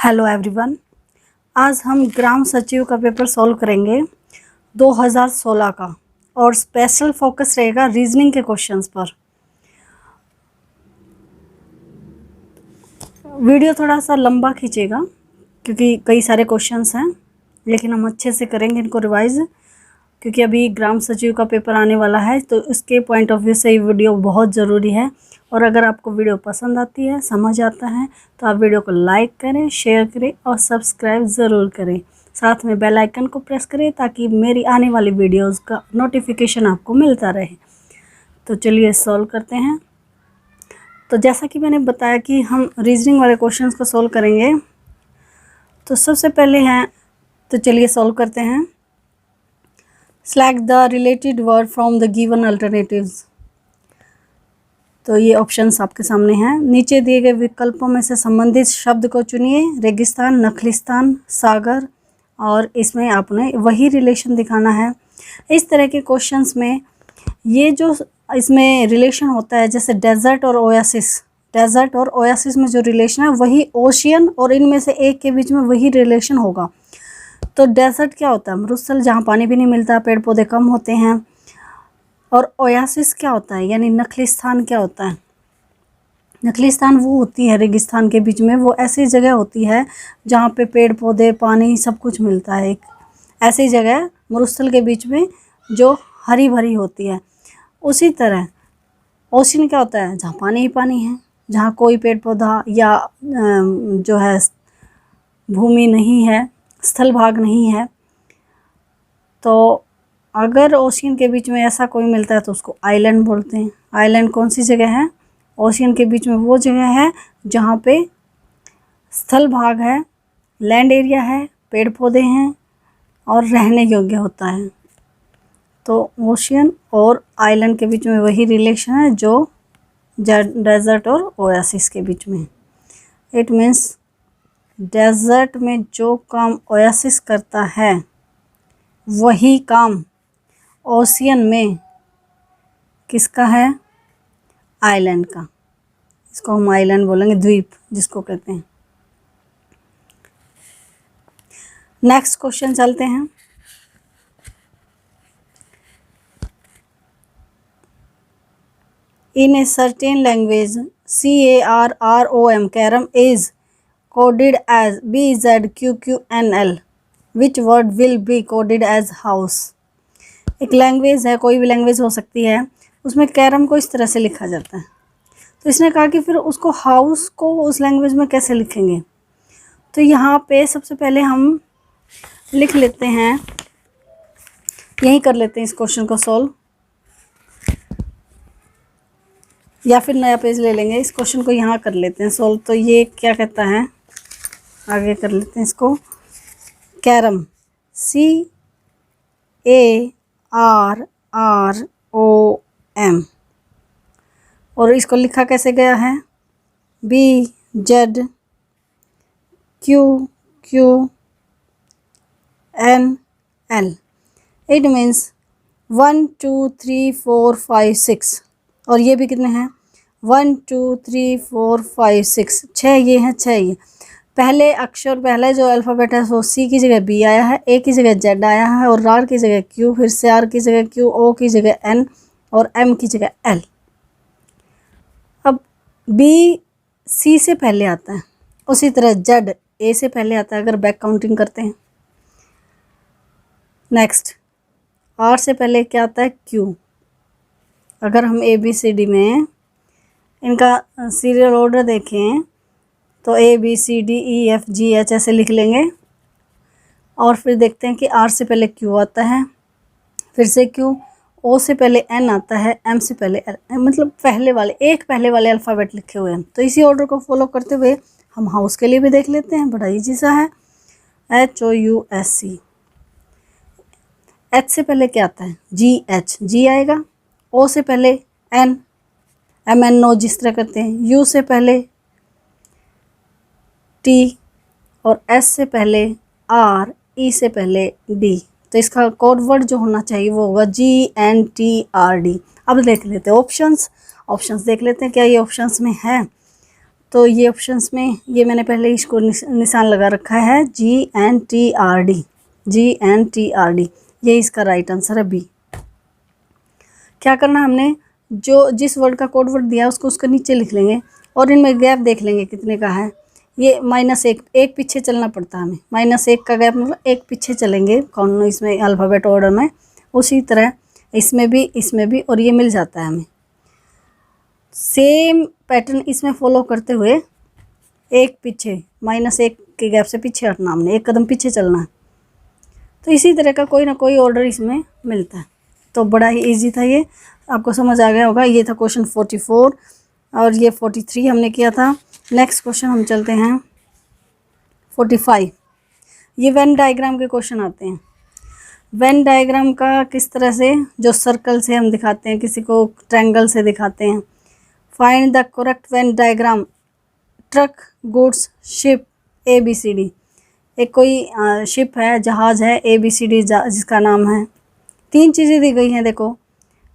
Hello everyone. आज हम ग्राम सचिव का पेपर सॉल्व करेंगे 2016 का, और स्पेशल फोकस रहेगा रीजनिंग के क्वेश्चंस पर। वीडियो थोड़ा सा लंबा खींचेगा क्योंकि कई सारे क्वेश्चंस हैं, लेकिन हम अच्छे से करेंगे इनको रिवाइज, क्योंकि अभी ग्राम सचिव का पेपर आने वाला है, तो इसके पॉइंट ऑफ व्यू से ये वीडियो बहुत ज़रूरी है। और अगर आपको वीडियो पसंद आती है, समझ आता है, तो आप वीडियो को लाइक करें, शेयर करें और सब्सक्राइब ज़रूर करें। साथ में बेल आइकन को प्रेस करें ताकि मेरी आने वाली वीडियोस का नोटिफिकेशन आपको मिलता रहे। तो चलिए सॉल्व करते हैं। तो जैसा कि मैंने बताया कि हम रीजनिंग वाले क्वेश्चंस को सॉल्व करेंगे, तो सबसे पहले हैं, तो चलिए सॉल्व करते हैं। Select the related word from the given alternatives. तो ये ऑप्शंस आपके सामने हैं। नीचे दिए गए विकल्पों में से संबंधित शब्द को चुनिए। रेगिस्तान, नखलिस्तान, सागर, और इसमें आपने वही रिलेशन दिखाना है। इस तरह के क्वेश्चंस में ये जो इसमें रिलेशन होता है, जैसे डेजर्ट और ओएसिस, डेजर्ट और ओएसिस में जो रिलेशन है वही ओशियन और इनमें से एक के बीच में वही रिलेशन होगा। तो डेजर्ट क्या होता है? मरुस्थल, जहाँ पानी भी नहीं मिलता, पेड़ पौधे कम होते हैं। और ओयासिस क्या होता है, यानी नखलिस्तान क्या होता है? नखलिस्तान वो होती है रेगिस्तान के बीच में, वो ऐसी जगह होती है जहाँ पे पेड़ पौधे, पानी सब कुछ मिलता है। एक ऐसी जगह मरुस्थल के बीच में जो हरी भरी होती है। उसी तरह ओशियन क्या होता है? जहाँ पानी ही पानी है, जहाँ कोई पेड़ पौधा या जो है भूमि नहीं है, स्थल भाग नहीं है। तो अगर ओशियन के बीच में ऐसा कोई मिलता है तो उसको आइलैंड बोलते हैं। आइलैंड कौन सी जगह है? ओशियन के बीच में वो जगह है जहाँ पे स्थल भाग है, लैंड एरिया है, पेड़ पौधे हैं और रहने योग्य होता है। तो ओशियन और आइलैंड के बीच में वही रिलेशन है जो डेजर्ट और ओएसिस के बीच में। इट मीन्स डेजर्ट में जो काम ओएसिस करता है वही काम ओशियन में किसका है? आइलैंड का। इसको हम आइलैंड बोलेंगे, द्वीप जिसको कहते हैं। नेक्स्ट क्वेश्चन चलते हैं। In a certain language CARROM carrom is coded as BZQQNL, which word will be coded as house. एक लैंग्वेज है, कोई भी लैंग्वेज हो सकती है, उसमें कैरम को इस तरह से लिखा जाता है। तो इसने कहा कि फिर उसको हाउस को उस लैंग्वेज में कैसे लिखेंगे। तो यहाँ पे सबसे पहले हम लिख लेते हैं, यहीं कर लेते हैं इस क्वेश्चन को सॉल्व, या फिर नया पेज ले लेंगे। इस क्वेश्चन को यहाँ कर लेते हैं सॉल्व। तो ये क्या कहता है, आगे कर लेते हैं इसको। कैरम CARROM, और इसको लिखा कैसे गया है? BZQQNL। इट मीन्स 1 2 3 4 5 6, और ये भी कितने हैं? 1 2 3 4 5 6, 6 ये हैं, 6 ये। पहले अक्षर, पहले जो अल्फ़ाबेट है वो C की जगह B आया है, A की जगह Z आया है, और R की जगह Q, फिर से R की जगह Q, O की जगह N और M की जगह L। अब B C से पहले आता है, उसी तरह Z A से पहले आता है अगर बैक काउंटिंग करते हैं। नेक्स्ट R से पहले क्या आता है? Q। अगर हम ABCD में इनका सीरियल ऑर्डर देखें तो ABCDEFGH ऐसे लिख लेंगे, और फिर देखते हैं कि R से पहले Q आता है, फिर से Q, O से पहले N आता है, M से पहले L, मतलब पहले वाले अल्फ़ाबेट लिखे हुए हैं। तो इसी ऑर्डर को फॉलो करते हुए हम हाउस के लिए भी देख लेते हैं, बड़ा ईजी सा है। HOUSE। H से पहले क्या आता है? GH, G आएगा। O से पहले N, MNO जिस तरह करते हैं। U से पहले T, और S से पहले R, E से पहले D। तो इसका कोड वर्ड जो होना चाहिए वो होगा GNTRD। अब देख लेते हैं ऑप्शंस देख लेते हैं क्या ये ऑप्शंस में है। तो ये ऑप्शंस में ये मैंने पहले इसको निशान लगा रखा है, GNTRD, GNTRD, ये इसका राइट आंसर है बी। क्या करना है हमने, जो जिस वर्ड का कोड वर्ड दिया उसको उसके नीचे लिख लेंगे और इनमें गैप देख लेंगे कितने का है। ये -1, एक पीछे चलना पड़ता है हमें, -1 का गैप मतलब एक पीछे चलेंगे कौन इसमें अल्फ़ाबेट ऑर्डर में, उसी तरह इसमें भी और ये मिल जाता है हमें। सेम पैटर्न इसमें फॉलो करते हुए एक पीछे -1 के गैप से पीछे हटना, हमने एक कदम पीछे चलना है। तो इसी तरह का कोई ना कोई ऑर्डर इसमें मिलता है। तो बड़ा ही इजी था, ये आपको समझ आ गया होगा। ये था क्वेश्चन 44 और ये 43 हमने किया था। नेक्स्ट क्वेश्चन हम चलते हैं 45। ये वेन डायग्राम के क्वेश्चन आते हैं। वेन डायग्राम का किस तरह से, जो सर्कल से हम दिखाते हैं, किसी को ट्रायंगल से दिखाते हैं। Find the correct Venn diagram, truck, goods, ship, ABCD। एक कोई शिप है, जहाज़ है, ABCD जिसका नाम है। 3 चीज़ें दी गई हैं, देखो,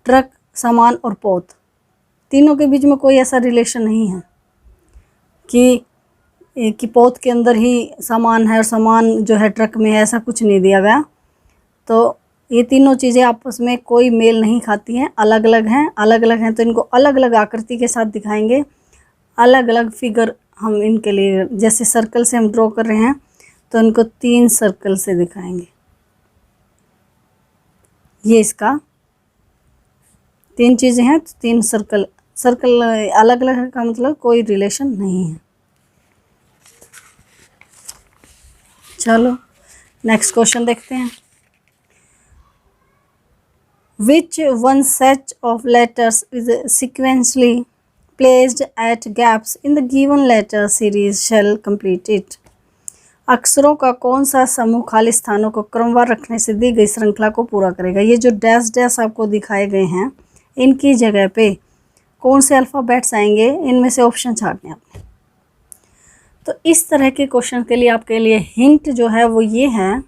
ट्रक, सामान और पोत। तीनों के बीच में कोई ऐसा रिलेशन नहीं है कि पोत के अंदर ही सामान है और सामान जो है ट्रक में है, ऐसा कुछ नहीं दिया गया। तो ये तीनों चीज़ें आपस में कोई मेल नहीं खाती हैं, अलग अलग हैं। तो इनको अलग अलग आकृति के साथ दिखाएंगे, अलग अलग फिगर हम इनके लिए, जैसे सर्कल से हम ड्रॉ कर रहे हैं तो इनको 3 सर्कल से दिखाएंगे। ये इसका 3 चीज़ें हैं, 3 सर्कल अलग अलग का मतलब कोई रिलेशन नहीं है। चलो नेक्स्ट क्वेश्चन देखते हैं। Which one set of letters is sequentially placed at gaps in the given letter series shall complete it? अक्षरों का कौन सा समूह खाली स्थानों को क्रमवार रखने से दी गई श्रृंखला को पूरा करेगा? ये जो डैश डैश आपको दिखाए गए हैं, इनकी जगह पे कौन से अल्फ़ाबेट्स आएंगे, इनमें से ऑप्शन छाटने आपने। तो इस तरह के क्वेश्चन के लिए आपके लिए हिंट जो है वो ये है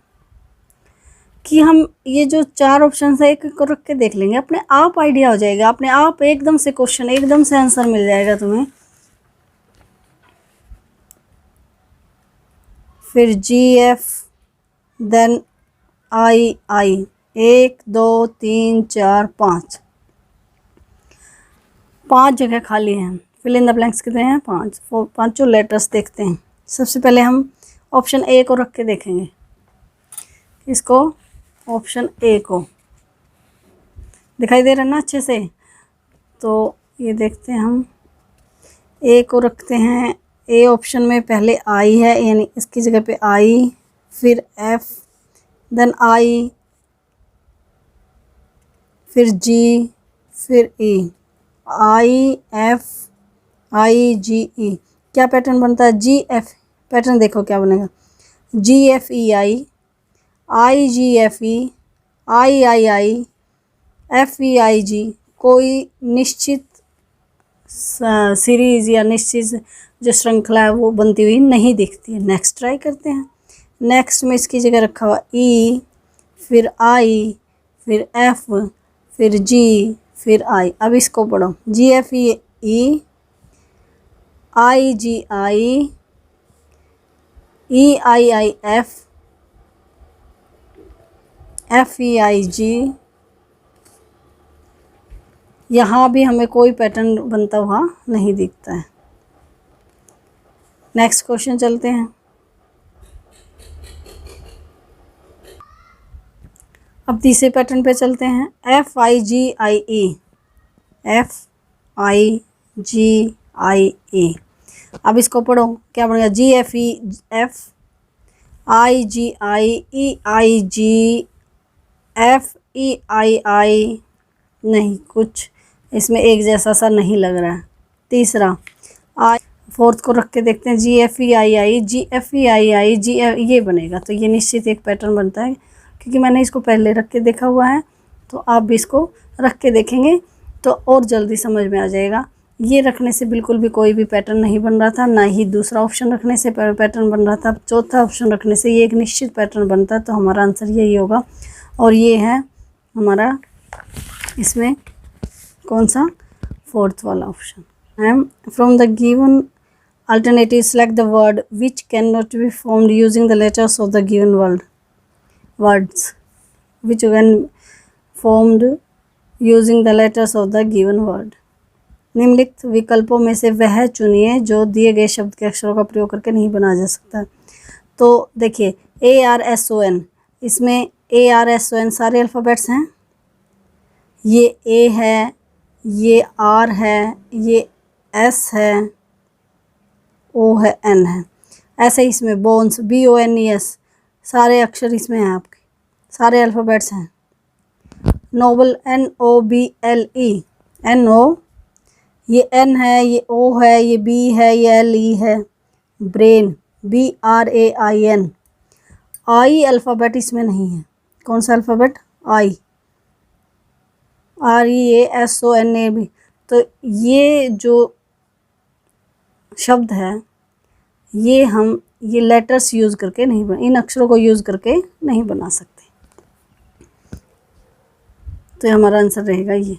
कि हम ये जो 4 ऑप्शन है एक एक को रख के देख लेंगे, अपने आप आइडिया हो जाएगा, अपने आप एकदम से क्वेश्चन, एकदम से आंसर मिल जाएगा तुम्हें। फिर GF, देन I, 1 2 3 4 5 जगह खाली हैं। फिल इन द ब्लैंक्स कितने हैं? 5। पांचों लेटर्स देखते हैं। सबसे पहले हम ऑप्शन A को रख के देखेंगे। इसको ऑप्शन A को दिखाई दे रहा है ना अच्छे से? तो ये देखते हैं, हम A को रखते हैं। A ऑप्शन में पहले I है, यानी इसकी जगह पे I, फिर F, देन I, फिर G, फिर E। IFIGE क्या पैटर्न बनता है? GF पैटर्न देखो क्या बनेगा, GFEI, IGFE, III, FEIG। कोई निश्चित सीरीज़ या निश्चित जो श्रृंखला है वो बनती हुई नहीं दिखती है। नेक्स्ट ट्राई करते हैं। नेक्स्ट में इसकी जगह रखा हुआ E, फिर I, फिर F, फिर G, फिर I। अब इसको पढ़ो, GFE, IGI, EIIF, FEIG। यहाँ भी हमें कोई पैटर्न बनता हुआ नहीं दिखता है। नेक्स्ट क्वेश्चन चलते हैं। अब तीसरे पैटर्न पे चलते हैं। FIGIE, FIGIE। अब इसको पढ़ो, क्या बनेगा? GFEF, IGI, EIG, FEII। नहीं, कुछ इसमें एक जैसा सा नहीं लग रहा है। तीसरा फोर्थ को रख के देखते हैं। GFEII, GFEII, ये बनेगा। तो ये निश्चित एक पैटर्न बनता है, क्योंकि मैंने इसको पहले रख के देखा हुआ है। तो आप भी इसको रख के देखेंगे तो और जल्दी समझ में आ जाएगा। ये रखने से बिल्कुल भी कोई भी पैटर्न नहीं बन रहा था, ना ही दूसरा ऑप्शन रखने से पैटर्न बन रहा था। चौथा ऑप्शन रखने से ये एक निश्चित पैटर्न बनता है। तो हमारा आंसर यही होगा, और ये है हमारा इसमें कौन सा? फोर्थ वाला option. From the given Alternative, select the word which cannot be formed using the letters of the given words which can formed using the letters of the given word। निम्नलिखित विकल्पों में से वह चुनिए जो दिए गए शब्द के अक्षरों का प्रयोग करके नहीं बनाया जा सकता। तो देखिए ARSON, इसमें ARSON सारे अल्फ़ाबेट्स हैं। ये A है, ये R है, ये S है, O है, N है। ऐसे ही इसमें बोन्स BONES सारे अक्षर इसमें हैं, आपके सारे अल्फ़ाबेट्स हैं। नोबल NOBLE, NO, ये N है, ये O है, ये B है, ये LE है। ब्रेन BRAIN, I अल्फ़ाबेट इसमें नहीं है। कौन सा अल्फ़ाबेट? I, REASONAB। तो ये जो शब्द है ये लेटर्स यूज़ करके नहीं इन अक्षरों को यूज़ करके नहीं बना सकते। तो हमारा आंसर रहेगा ये।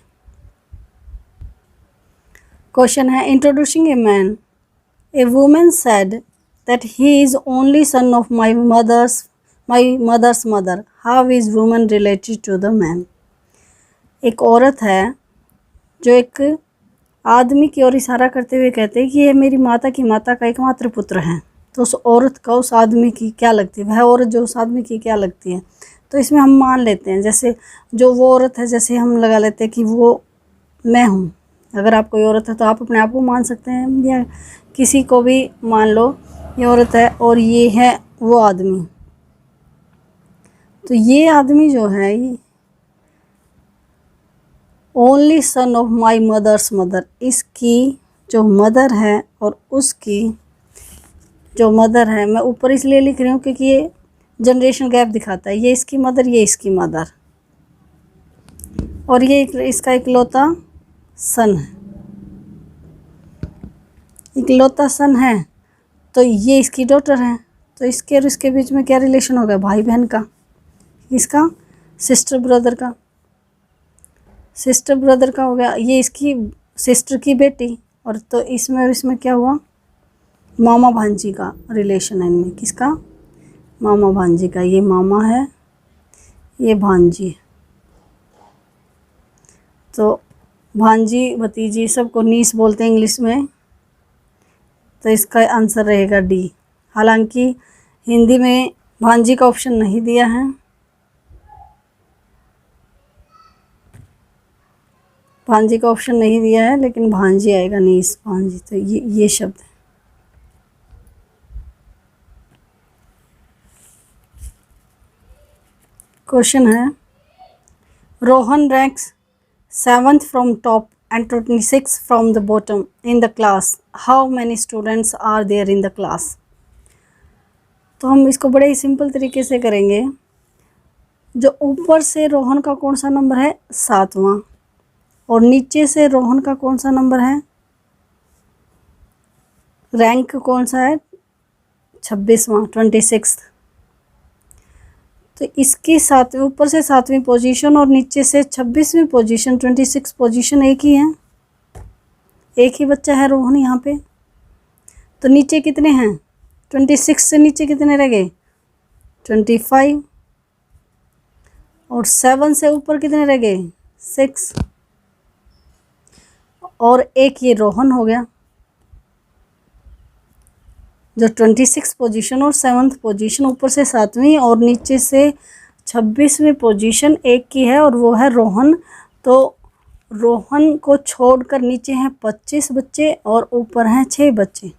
क्वेश्चन है, introducing a man, a woman said that he is only son of my mother's mother, how is woman related to the man. एक औरत है जो एक आदमी की ओर इशारा करते हुए कहते हैं कि ये मेरी माता की माता का एकमात्र पुत्र है। तो उस औरत का उस आदमी की क्या लगती है, वह औरत जो उस आदमी की क्या लगती है। तो इसमें हम मान लेते हैं, जैसे जो वो औरत है, जैसे हम लगा लेते हैं कि वो मैं हूँ। अगर आप कोई औरत है तो आप अपने आप को मान सकते हैं, या किसी को भी मान लो ये औरत है और ये है वो आदमी। तो ये आदमी जो है ये only son of my mother's mother, इसकी जो मदर है और उसकी जो मदर है, मैं ऊपर इसलिए लिख रही हूँ क्योंकि ये जनरेशन गैप दिखाता है। ये इसकी मदर, ये इसकी मदर, और ये इसका इकलौता सन है। इकलौता सन है तो ये इसकी डॉटर है। तो इसके और इसके बीच में क्या रिलेशन होगा? भाई बहन का। इसका सिस्टर ब्रदर का, सिस्टर ब्रदर का हो गया। ये इसकी सिस्टर की बेटी, और तो इसमें और इसमें क्या हुआ? मामा भांजी का रिलेशन है इनमें। किसका? मामा भांजी का। ये मामा है, ये भांजी है। तो भांजी भतीजी सबको नीस बोलते हैं इंग्लिश में। तो इसका आंसर रहेगा डी। हालांकि हिंदी में भांजी का ऑप्शन नहीं दिया है। भांजी का ऑप्शन नहीं दिया है, लेकिन भांजी आएगा, नीस भांजी। तो ये शब्द है। क्वेश्चन है, Rohan ranks 7th from top and 26 from the bottom in the class. How many students are there in the class? तो हम इसको बड़े ही सिंपल तरीके से करेंगे। जो ऊपर से रोहन का कौन सा नंबर है? 7वां, और नीचे से रोहन का कौन सा नंबर है? रैंक कौन सा है? 26वां, 26। तो इसकी ऊपर से 7वीं पोजीशन और नीचे से 26वीं पोजीशन, 26 पोजीशन एक ही है। एक ही बच्चा है रोहन यहाँ पे। तो नीचे कितने हैं? 26 से नीचे कितने रह गए? 25, और 7 से ऊपर कितने रह गए? 6, और एक ये रोहन हो गया जो 26 पोजीशन और 7th पोजीशन, ऊपर से 7वीं और नीचे से 26वीं पोजीशन एक की है, और वो है रोहन। तो रोहन को छोड़कर नीचे हैं 25 बच्चे और ऊपर हैं 6 बच्चे।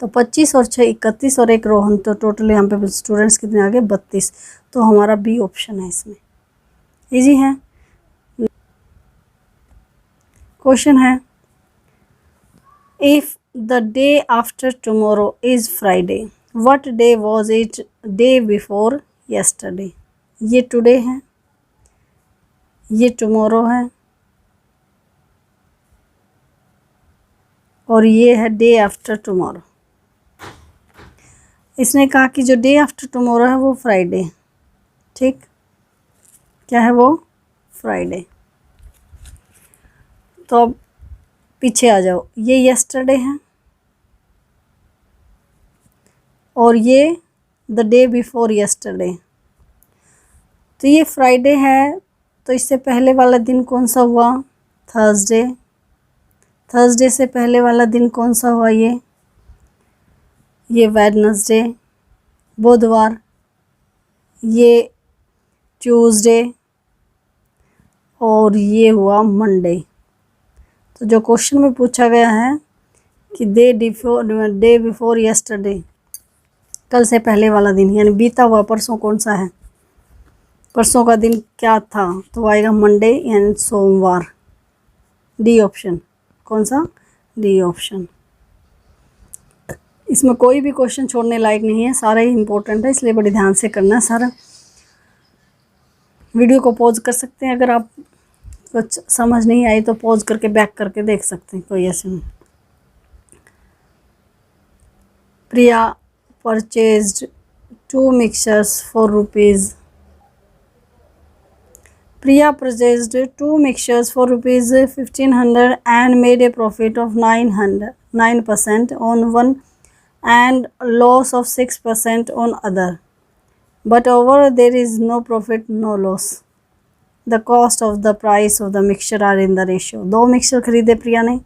तो 25 और 6 31, और एक रोहन। तो टोटल यहाँ पे स्टूडेंट्स कितने आ गए? 32। तो हमारा बी ऑप्शन है इसमें। इजी है। क्वेश्चन है, if the day after tomorrow is Friday, what day was it day before yesterday? ये टुडे है, ये टुमारो है, और ये है डे आफ्टर टुमारो। इसने कहा कि जो डे आफ्टर टुमारो है वो फ्राइडे है। ठीक, क्या है वो? फ्राइडे। तो अब पीछे आ जाओ, ये यस्टरडे है, और ये द डे बिफोर यस्टरडे। तो ये फ्राइडे है, तो इससे पहले वाला दिन कौन सा हुआ? थर्सडे। थर्सडे से पहले वाला दिन कौन सा हुआ? ये वेडनेसडे, बुधवार। ये ट्यूसडे और ये हुआ मंडे। तो जो क्वेश्चन में पूछा गया है कि डे बिफोर यस्टरडे, कल से पहले वाला दिन यानी बीता हुआ परसों कौन सा है? परसों का दिन क्या था? तो आएगा मंडे यानी सोमवार। D option. कौन सा? D option. इसमें कोई भी क्वेश्चन छोड़ने लायक नहीं है, सारा ही इम्पोर्टेंट है, इसलिए बड़े ध्यान से करना है सारा। वीडियो को पॉज कर सकते हैं, अगर आप कुछ समझ नहीं आई तो पॉज करके बैक करके देख सकते हैं, कोई ऐसे नहीं। प्रिया purchased 2 mixtures for rupees. Priya purchased 2 mixtures for rupees 1500 and made a profit of 9% on one and loss of 6% on other. But overall there is no profit, no loss. The cost of the price of the mixture are in the ratio. 2 mixture खरीदे प्रिया ने,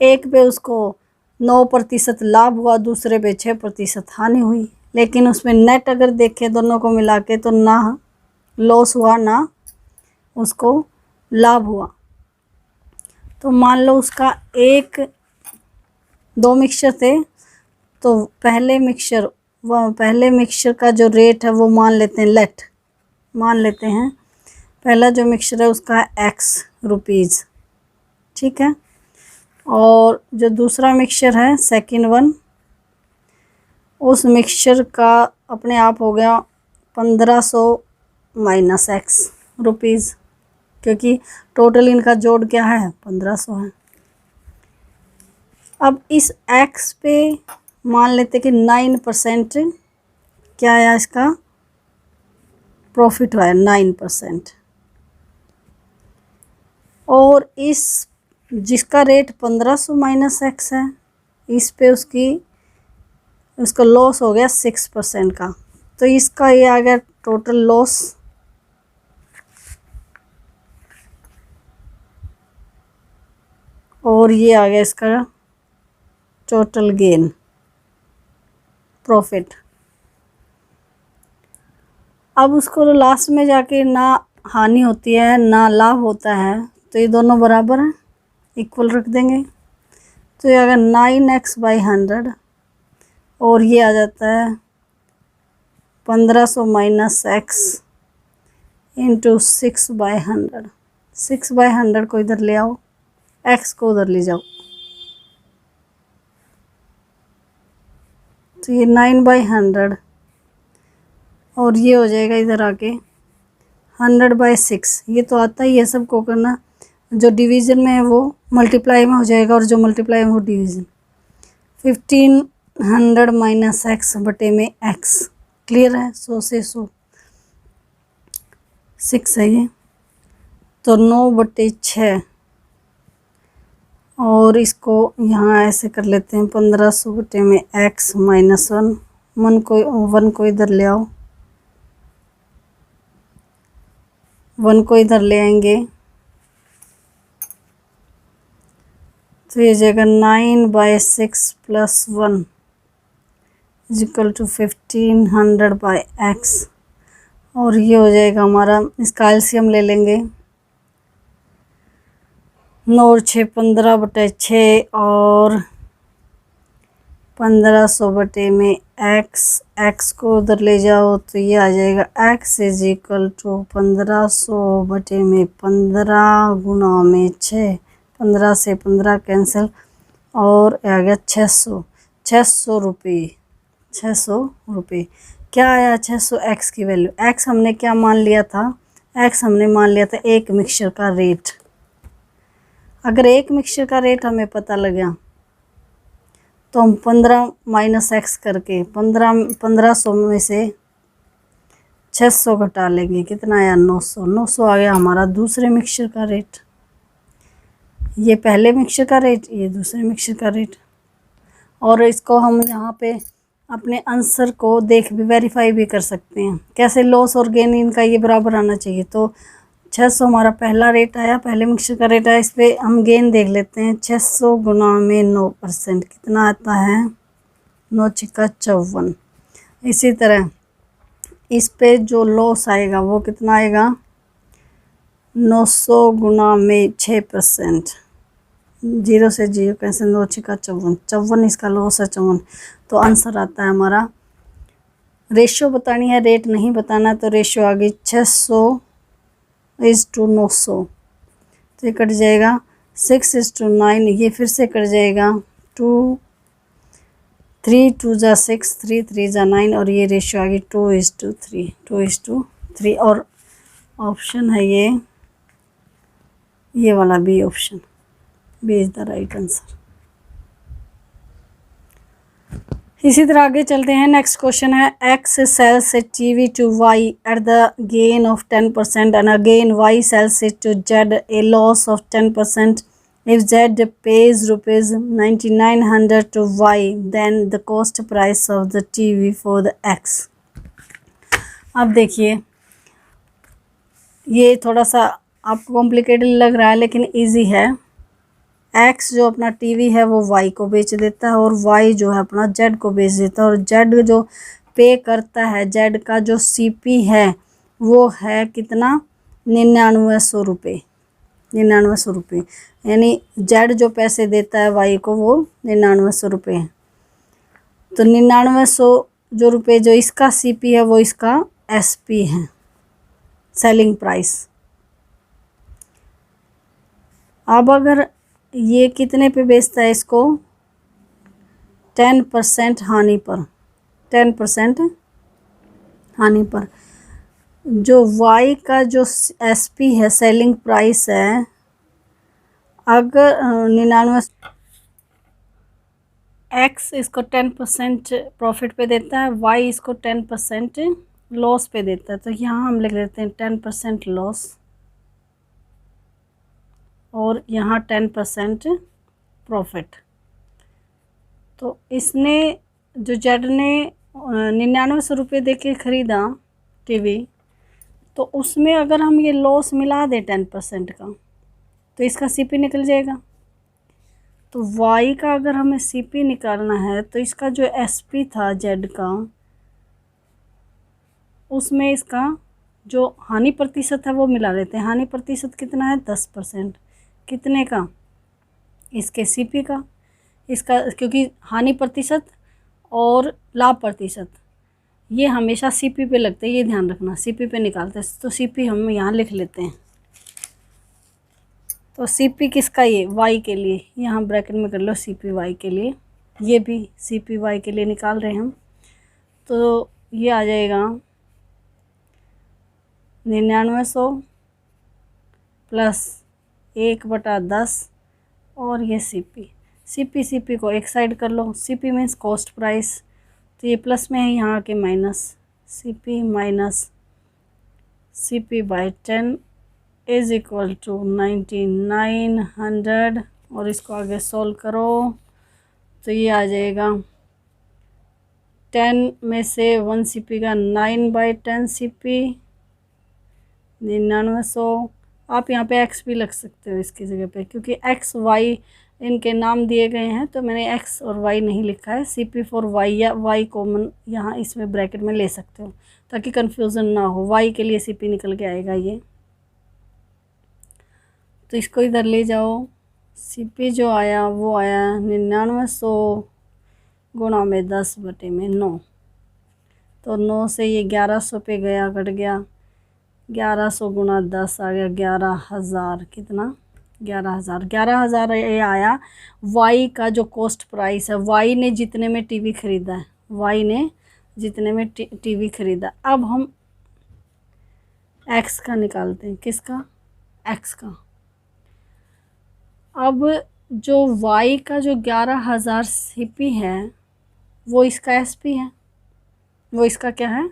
एक पे उसको 9% लाभ हुआ, दूसरे पे 6% हानि हुई, लेकिन उसमें नेट अगर देखें दोनों को मिला के तो ना लॉस हुआ ना उसको लाभ हुआ। तो मान लो उसका 2 मिक्सचर थे, तो पहले मिक्सचर का जो रेट है वो मान लेते हैं पहला जो मिक्सचर है उसका X रुपीज़, ठीक है। और जो दूसरा मिक्सचर है सेकंड वन, उस मिक्सचर का अपने आप हो गया 1500 माइनस X रुपीज़, क्योंकि टोटल इनका जोड़ क्या है? 1500 है। अब इस X पे मान लेते कि 9% क्या आया, इसका प्रॉफिट हुआ है 9%। और इस जिसका रेट 1500 माइनस X है, इस पे उसका लॉस हो गया 6% का, तो इसका ये आ गया टोटल लॉस। और ये आ गया इसका टोटल गेन, प्रॉफिट। अब उसको लास्ट में जाके ना हानि होती है ना लाभ होता है, तो ये दोनों बराबर हैं, इक्वल रख देंगे। तो ये आ गया 9x/100 और ये आ जाता है 1500 माइनस X इंटू 6/100। 6/100 को इधर ले आओ, X को उधर ले जाओ, तो ये 9/100 और ये हो जाएगा इधर आके 100/6। ये तो आता ही है सबको करना, जो डिवीज़न में है वो मल्टीप्लाई में हो जाएगा और जो मल्टीप्लाई में वो डिवीज़न। 1500 माइनस X बटे में X, क्लियर है? 100 से 100 6 है ये, तो 9/6 और इसको यहाँ ऐसे कर लेते हैं 1500 बटे में X माइनस 1 को इधर ले आओ, 1 को इधर ले आएंगे, तो ये जाएगा 9/6 प्लस 1 इक्वल टू 1500/X। और ये हो जाएगा हमारा, इसका एलसीएम ले लेंगे, 9 और 6 15/6 और 1500 बटे में X को उधर ले जाओ, तो ये आ जाएगा X इज इक्वल टू 1500 बटे में 15 गुना में 6, 15 से 15 कैंसिल और आ गया 600 रुपये। 600 रुपये क्या आया? 600 X की वैल्यू। X हमने क्या मान लिया था? X हमने मान लिया था एक मिक्सचर का रेट। अगर एक मिक्सचर का रेट हमें पता लगा तो हम 15 माइनस X करके 1500 में से 600 घटा लेंगे, कितना आया? 900 आ गया हमारा दूसरे मिक्सचर का रेट। ये पहले मिक्सचर का रेट, ये दूसरे मिक्सचर का रेट। और इसको हम यहाँ पे अपने आंसर को देख भी वेरीफाई भी कर सकते हैं। कैसे, लॉस और गेन इनका ये बराबर आना चाहिए। तो 600 हमारा पहला रेट आया, पहले मिक्सचर का रेट आया। इस पर हम गेन देख लेते हैं। 600 गुना में 9% कितना आता है, 9 छिक्का 54। इसी तरह इस पे जो लॉस आएगा वो कितना आएगा, 900 गुना में 6%। 0 से 0 कैसे, 9 छिक्का 54, 54 इसका लॉस है 54। तो आंसर आता है हमारा, रेशियो बतानी है, रेट नहीं बताना। तो रेशियो आ गई 600:900। तो ये कट जाएगा 6:9। ये फिर से कट जाएगा 2, 3 2 जा 6, 3 3 जा 9। और ये रेशियो आ गई 2:3, 2:3। और ऑप्शन है ये वाला B option, B is the right answer. इसी तरह आगे चलते हैं। नेक्स्ट क्वेश्चन है, X sells it TV to Y at the gain of 10% and again Y sells it to Z a loss of 10%. If Z pays ₹9900 to Y, then the cost price of the TV for the X. अब देखिए, ये थोड़ा सा आपको complicated लग रहा है लेकिन इजी है। X जो अपना टीवी है वो Y को बेच देता है और Y जो है अपना Z को बेच देता है। और Z जो पे करता है, Z का जो CP है वो है कितना, 9900 रुपये। 9900 रुपये, यानी जेड जो पैसे देता है वाई को वो 9900 रुपये है। तो 9900 जो रुपये जो इसका सीपी है वो इसका एसपी है, सेलिंग प्राइस। अब अगर ये कितने पे बेचता है इसको, 10% हानि पर, 10% हानि पर। जो वाई का जो एसपी है, सेलिंग प्राइस है, अगर 99, एक्स इसको 10% प्रॉफिट पे देता है, वाई इसको 10% लॉस पे देता है। तो यहाँ हम लिख लेते हैं 10% लॉस और यहाँ 10% प्रॉफिट। तो इसने जो जेड ने 9900 रुपये दे के ख़रीदा टीवी, तो उसमें अगर हम ये लॉस मिला दें 10% का तो इसका सीपी निकल जाएगा। तो वाई का अगर हमें सीपी निकालना है तो इसका जो एसपी था जेड का, उसमें इसका जो हानि प्रतिशत है वो मिला लेते हैं। हानि प्रतिशत कितना है, 10%। कितने का, इसके सीपी का। इसका क्योंकि हानि प्रतिशत और लाभ प्रतिशत ये हमेशा सीपी पे लगते हैं, ये ध्यान रखना, सीपी पे निकालते हैं। तो सीपी हम यहाँ लिख लेते हैं। तो सीपी किसका, ये वाई के लिए, यहाँ ब्रैकेट में कर लो सीपी वाई के लिए, ये भी सीपी वाई के लिए निकाल रहे हैं हम। तो ये आ जाएगा 9900 प्लस 1/10 और ये सीपी को एक साइड कर लो। सीपी मीन्स कॉस्ट प्राइस, तो ये प्लस में है, यहाँ के minus, CP minus CP by 10 is equal to 9900। और इसको आगे सॉल्व करो तो ये आ जाएगा 10 में से 1 सीपी का 9/10 सीपी, 9900। आप यहाँ पे एक्स भी लग सकते हो इसकी जगह पे, क्योंकि एक्स वाई इनके नाम दिए गए हैं तो मैंने एक्स और वाई नहीं लिखा है। सीपी फॉर वाई या वाई कॉमन यहाँ इसमें ब्रैकेट में ले सकते हो ताकि कंफ्यूजन ना हो। वाई के लिए सीपी निकल के आएगा ये, तो इसको इधर ले जाओ। सीपी जो आया वो आया 9900 गुणा में 10/9। तो 9 से ये 1100 पे गया, कट गया। 1100 गुणा 10 आ गया 11,000। कितना, 11,000। 11,000 ये आया वाई का जो कॉस्ट प्राइस है। वाई ने जितने में टीवी ख़रीदा है, वाई ने जितने में टीवी ख़रीदा। अब हम एक्स का निकालते हैं। किसका, एक्स का। अब जो वाई का जो 11,000 सीपी है वो इसका एसपी है, वो इसका क्या है,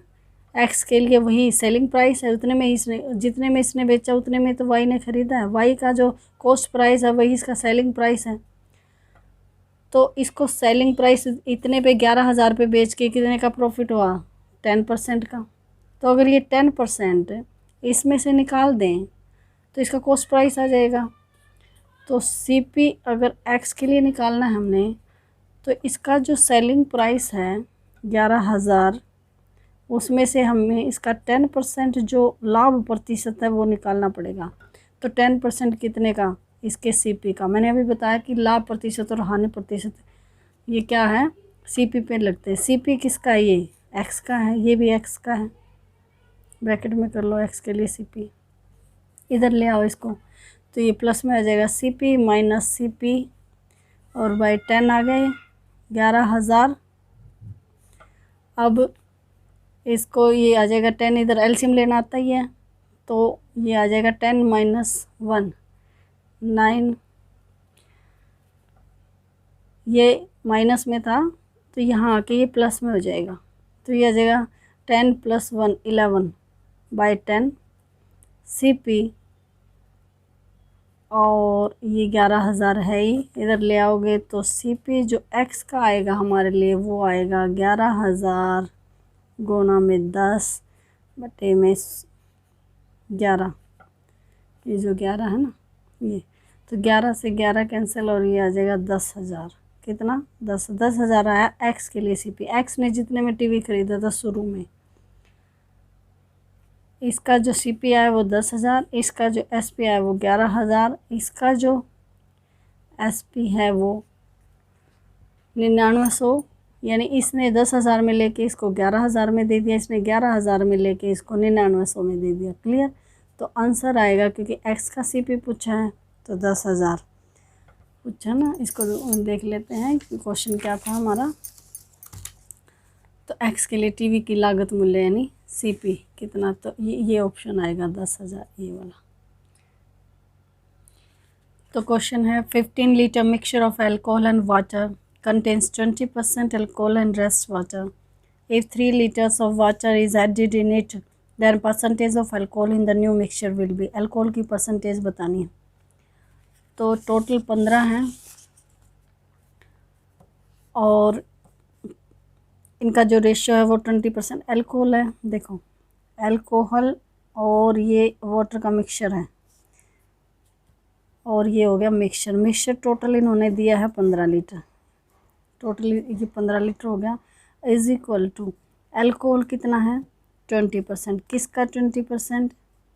एक्स के लिए वही सेलिंग प्राइस है। उतने में इसने, जितने में इसने बेचा उतने में तो वाई ने ख़रीदा है। वाई का जो कॉस्ट प्राइस है वही इसका सेलिंग प्राइस है। तो इसको सेलिंग प्राइस इतने पे 11,000 पे बेच के कितने का प्रॉफिट हुआ? 10% का। तो अगर ये 10% इसमें से निकाल दें तो इसका कॉस्ट प्राइस आ जाएगा। तो सीपी अगर एक्स के लिए निकालना है हमने, तो इसका जो सेलिंग प्राइस है 11,000, उसमें से हमें इसका 10% जो लाभ प्रतिशत है वो निकालना पड़ेगा। तो 10% कितने का? इसके सीपी का। मैंने अभी बताया कि लाभ प्रतिशत और हानि प्रतिशत ये क्या है? सीपी पे लगते हैं। सीपी किसका है? ये एक्स का है, ये भी एक्स का है। ब्रैकेट में कर लो एक्स के लिए सीपी, इधर ले आओ इसको, तो ये प्लस में आ जाएगा सीपी माइनस सीपी और बाई 10 आ गए 11,000। अब इसको ये आ जाएगा 10, इधर एलसीएम लेना आता ही है, तो ये आ जाएगा 10 माइनस 1 9। ये माइनस में था तो यहाँ आके ये प्लस में हो जाएगा, तो ये आ जाएगा 10 + 1 11 बाई 10 सीपी और ये 11,000 है ही, इधर ले आओगे तो सीपी जो एक्स का आएगा हमारे लिए वो आएगा 11,000 गुणा में 10 बटे में 11। ये जो 11 है ना, ये तो 11 से 11 कैंसिल और ये आ जाएगा 10,000। कितना? 10,000 आया एक्स के लिए सीपी। एक्स ने जितने में टीवी खरीदा था शुरू में, इसका जो सीपी आया वो 10,000, इसका जो एसपी आया वो 11,000, इसका जो एसपी है वो 9900, यानी इसने 10,000 में लेके इसको 11,000 में दे दिया, इसने 11,000 में लेके इसको 9900 में दे दिया। क्लियर? तो आंसर आएगा, क्योंकि एक्स का सीपी पूछा है तो 10,000 पूछा ना। इसको देख लेते हैं कि क्वेश्चन क्या था हमारा। तो एक्स के लिए टीवी की लागत मूल्य यानी सीपी कितना, तो ये ऑप्शन आएगा 10,000, ये वाला। तो क्वेश्चन है 15 litre mixture of alcohol and water contains 20% alcohol and rest water. If 3 liters of water is added in it, then percentage of alcohol in the new mixture will be. Alcohol की percentage बतानी है। तो total 15 हैं और इनका जो ratio है वो 20% अल्कोहल है। देखो अल्कोहल और ये वाटर का मिक्सचर है और ये हो गया मिक्सचर। मिक्सचर टोटल इन्होंने दिया है 15 लीटर, टोटल ये 15 लीटर हो गया, इज इक्वल टू अल्कोहल कितना है 20%। किसका 20%?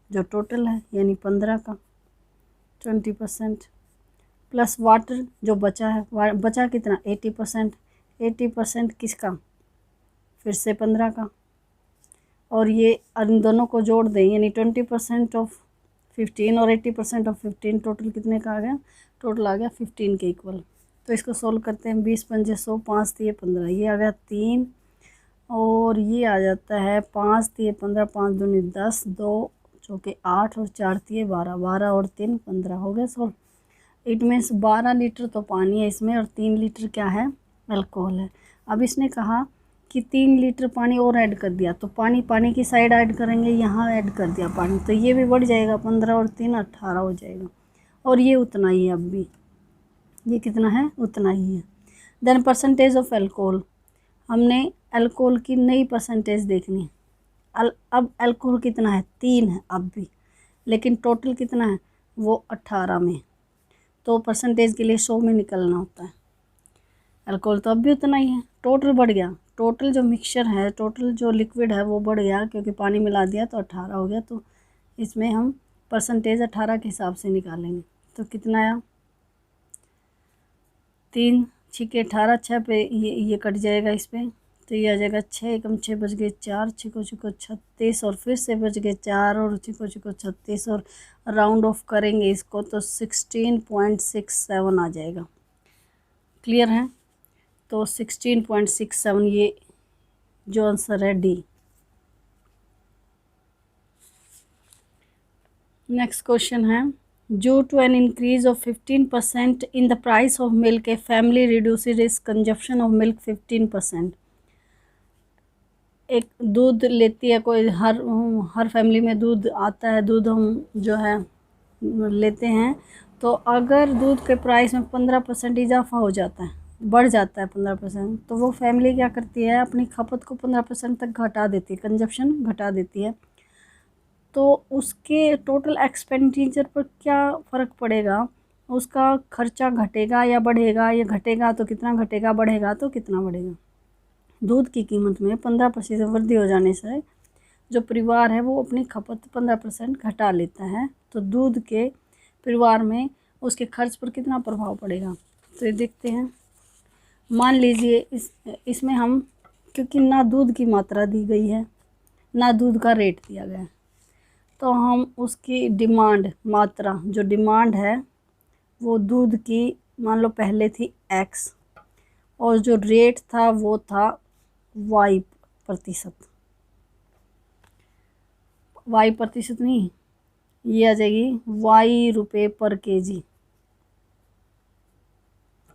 जो टोटल है यानी 15 का 20% प्लस वाटर जो बचा है, बचा कितना 80%। 80% किसका? फिर से 15 का, और ये इन दोनों को जोड़ दें यानी 20% ऑफ 15 और 80% ऑफ 15, टोटल कितने का आ गया? टोटल आ गया 15 के इक्वल। तो इसको सोल्व करते हैं। 20 पंजे 100, 5 दिए 15, ये आ गया 3 और ये आ जाता है 5 दिए 15, 5 दूनी 10, 2 चौके 8 और 4 दिए 12, 12 और 3 15 हो गया सोल्व। इट मीन्स 12 लीटर तो पानी है इसमें और 3 लीटर क्या है? अल्कोहल है। अब इसने कहा कि 3 लीटर पानी और ऐड कर दिया, तो पानी की साइड ऐड करेंगे, यहाँ ऐड कर दिया पानी, तो ये भी बढ़ जाएगा 15 और 3 18 हो जाएगा, और ये उतना ही है। अब भी ये कितना है? उतना ही है। देन परसेंटेज ऑफ अल्कोहल, हमने अल्कोहल की नई परसेंटेज देखनी है। अब अल्कोहल कितना है? 3 है अब भी, लेकिन टोटल कितना है? वो 18 में, तो परसेंटेज के लिए 100 में निकलना होता है। अल्कोहल तो अब भी उतना ही है, टोटल बढ़ गया। टोटल जो मिक्सचर है, टोटल जो लिक्विड है वो बढ़ गया, क्योंकि पानी मिला दिया तो 18 हो गया, तो इसमें हम परसेंटेज 18 के हिसाब से निकालेंगे। तो कितना आया? 3 छिके 18, 6 पे ये कट जाएगा इस पर, तो ये आ जाएगा 6 एकम 6 बच गए 4, छिको 36 और फिर से बच गए 4 और छिको 36 और राउंड ऑफ करेंगे इसको तो 16.67 आ जाएगा। क्लियर है? तो 16.67 ये जो आंसर है डी। नेक्स्ट क्वेश्चन है due to an increase of 15% in the price of milk a family reduces its consumption of milk 15%। एक दूध लेती है कोई, हर फैमिली में दूध आता है, दूध हम जो है लेते हैं, तो अगर दूध के प्राइस में 15% इजाफा हो जाता है, बढ़ जाता है 15%, तो वो फैमिली क्या करती है, अपनी खपत को 15% तक घटा देती है, कंजप्शन घटा देती है। तो उसके टोटल एक्सपेंडिचर पर क्या फ़र्क पड़ेगा, उसका खर्चा घटेगा या बढ़ेगा, या घटेगा तो कितना घटेगा, बढ़ेगा तो कितना बढ़ेगा। दूध की कीमत में 15% वृद्धि हो जाने से जो परिवार है वो अपनी खपत 15% घटा लेता है, तो दूध के परिवार में उसके खर्च पर कितना प्रभाव पड़ेगा, तो ये देखते हैं। मान लीजिए इसमें हम, क्योंकि ना दूध की मात्रा दी गई है ना दूध का रेट दिया गया है, तो हम उसकी डिमांड, मात्रा जो डिमांड है वो दूध की मान लो पहले थी x, और जो रेट था वो था y%। y% नहीं, ये आ जाएगी y रुपये पर केजी।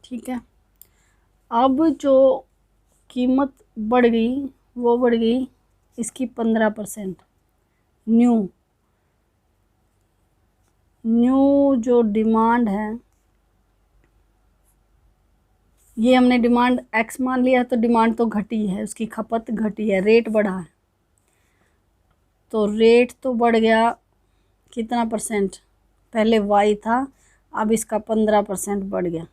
ठीक है। अब जो कीमत बढ़ गई वो बढ़ गई इसकी 15%। न्यू जो डिमांड है, ये हमने डिमांड x मान लिया, तो डिमांड तो घटी है, उसकी खपत घटी है, रेट बढ़ा है, तो रेट तो बढ़ गया कितना परसेंट, पहले y था, अब इसका 15% बढ़ गया,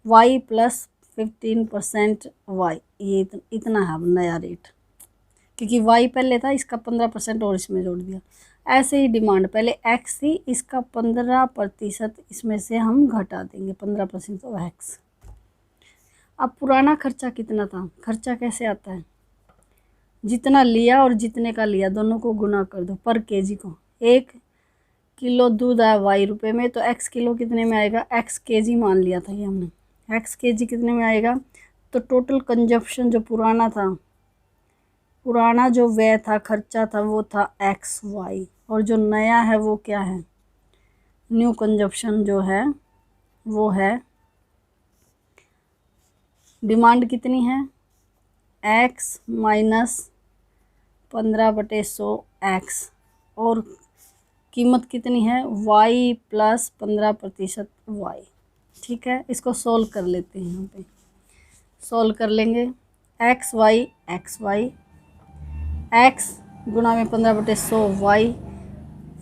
y प्लस 15% y, ये इतना है अब नया रेट, क्योंकि y पहले था, इसका 15% और इसमें जोड़ दिया। ऐसे ही डिमांड पहले x थी, इसका 15% इसमें से हम घटा देंगे, 15% ऑफ x। अब पुराना खर्चा कितना था, खर्चा कैसे आता है, जितना लिया और जितने का लिया दोनों को गुना कर दो पर केजी को। 1 किलो दूध आया y रुपये में, तो x किलो कितने में आएगा, x केजी मान लिया था ये हमने, x केजी कितने में आएगा। तो टोटल कंजप्शन जो पुराना था, पुराना जो व्यय था, खर्चा था, वो था xy, और जो नया है वो क्या है, न्यू कंजप्शन जो है वो है, डिमांड कितनी है x माइनस 15/100 x, और कीमत कितनी है y प्लस 15% y। ठीक है, इसको सोल्व कर लेते हैं, यहाँ पे सोल्व कर लेंगे। x गुणा में 15/100 y,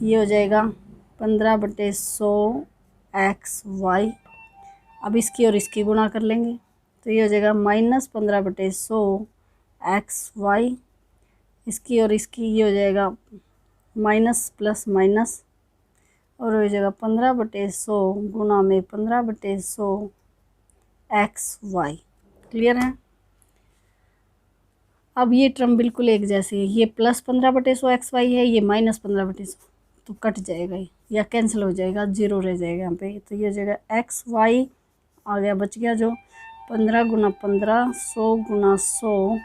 ये हो जाएगा 15/100 xy। अब इसकी और इसकी गुणा कर लेंगे, तो ये हो जाएगा माइनस 15/100 xy, इसकी और इसकी ये हो जाएगा माइनस प्लस माइनस, और हो जाएगा 15/100 गुणा में 15/100 xy। क्लियर है। अब ये टर्म बिल्कुल एक जैसी है, ये प्लस 15/100 xy है, ये माइनस 15/100, तो कट जाएगा ये या कैंसिल हो जाएगा, 0 रह जाएगा यहाँ पे, तो ये हो जाएगा xy आ गया, बच गया जो 15 गुना 15 100 गुना 100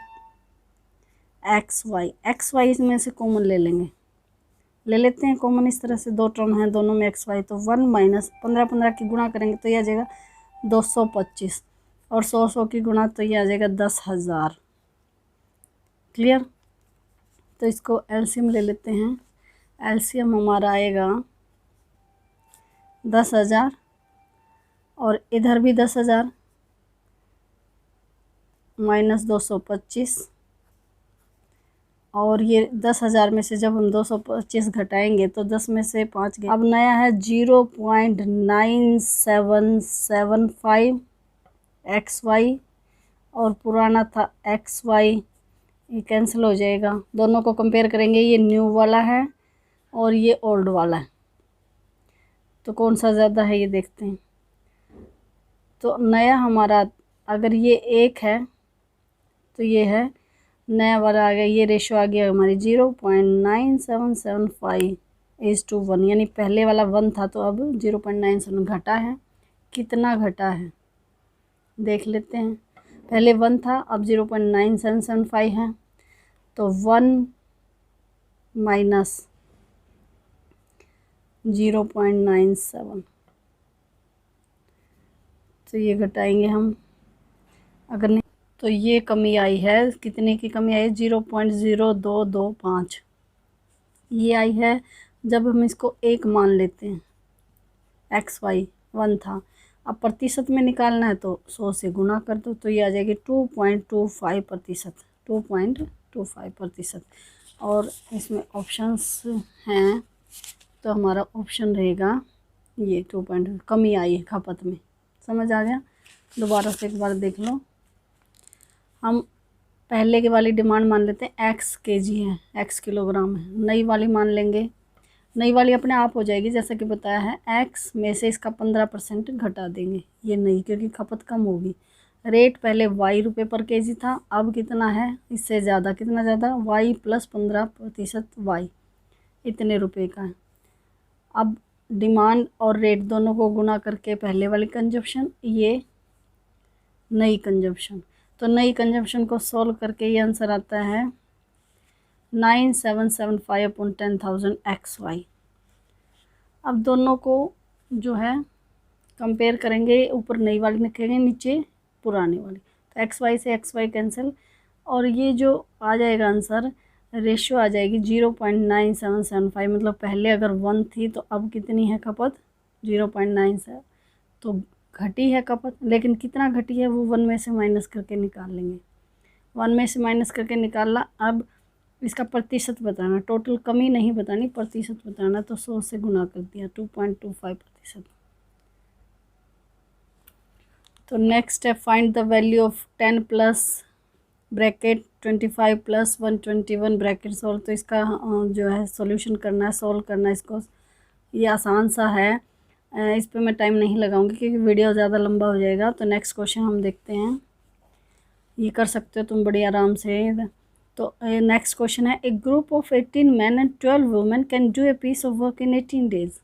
xy इसमें से कॉमन ले लेते हैं कॉमन, इस तरह से दो टर्म हैं दोनों में xy, तो 1 माइनस 15 की गुणा करेंगे तो ये आ जाएगा 225, और 100 की गुणा तो ये आ जाएगा 10,000। क्लियर। तो इसको एलसीएम ले लेते हैं, एलसीएम हमारा आएगा 10,000, और इधर भी 10,000 माइनस 225, और ये 10,000 में से जब हम 225 घटाएंगे तो 10 में से 5 गए। अब नया है 0.9775 xy, और पुराना था xy, ये कैंसिल हो जाएगा, दोनों को कंपेयर करेंगे, ये न्यू वाला है और ये ओल्ड वाला है, तो कौन सा ज़्यादा है ये देखते हैं। तो नया हमारा, अगर ये 1 है तो ये है नया वाला आ गया, ये रेशो आ गया हमारी 0.9775:1, यानी पहले वाला 1 था तो अब 0.97 घटा है। कितना घटा है देख लेते हैं, पहले 1 था अब 0.9775 है, तो 1 माइनस 0.97, तो ये घटाएंगे हम, अगर नहीं तो ये कमी आई है, कितने की कमी आई है 0.0225 ये आई है। जब हम इसको 1 मान लेते हैं, xy 1 था, अब प्रतिशत में निकालना है तो 100 से गुना कर दो, तो ये आ जाएगी 2.25%, 2.25%। और इसमें ऑप्शंस हैं, तो हमारा ऑप्शन रहेगा ये 2 कमी आई है खपत में। समझ आ गया? दोबारा से एक बार देख लो। हम पहले की वाली डिमांड मान लेते हैं x kg है, x किलोग्राम है। नई वाली मान लेंगे, नई वाली अपने आप हो जाएगी जैसा कि बताया है। x में से इसका 15% घटा देंगे, ये नई, क्योंकि खपत कम होगी। रेट पहले y रुपये पर केजी था, अब कितना है? इससे ज़्यादा। कितना ज़्यादा? y प्लस 15% y, इतने रुपए का है। अब डिमांड और रेट दोनों को गुना करके पहले वाली कंजप्शन, ये नई कंजप्शन, तो नई कंजप्शन को सॉल्व करके ये आंसर आता है 9775/10,000 XY। अब दोनों को जो है कंपेयर करेंगे, ऊपर नई वाली लिखेंगे, नीचे पुरानी वाली, तो XY से XY कैंसिल, और ये जो आ जाएगा आंसर, रेशियो आ जाएगी 0.9775। मतलब पहले अगर 1 थी तो अब कितनी है खपत? 0.97, तो घटी है खपत। लेकिन कितना घटी है वो 1 में से माइनस करके निकाल लेंगे। 1 में से माइनस करके निकाला। अब इसका प्रतिशत बताना, टोटल कमी नहीं बतानी, प्रतिशत बताना, तो 100 से गुना कर दिया, 2.25%। तो नेक्स्ट है find the value of 10 plus bracket 25 plus 121 bracket solve. तो इसका जो है सॉल्यूशन करना है, सॉल्व करना है इसको। ये आसान सा है, इस पे मैं टाइम नहीं लगाऊंगी क्योंकि वीडियो ज़्यादा लंबा हो जाएगा। तो नेक्स्ट क्वेश्चन हम देखते हैं, ये कर सकते हो तुम बड़ी आराम से। तो नेक्स्ट क्वेश्चन है, a group of 18 man and 12 women can do a piece of work in 18 days.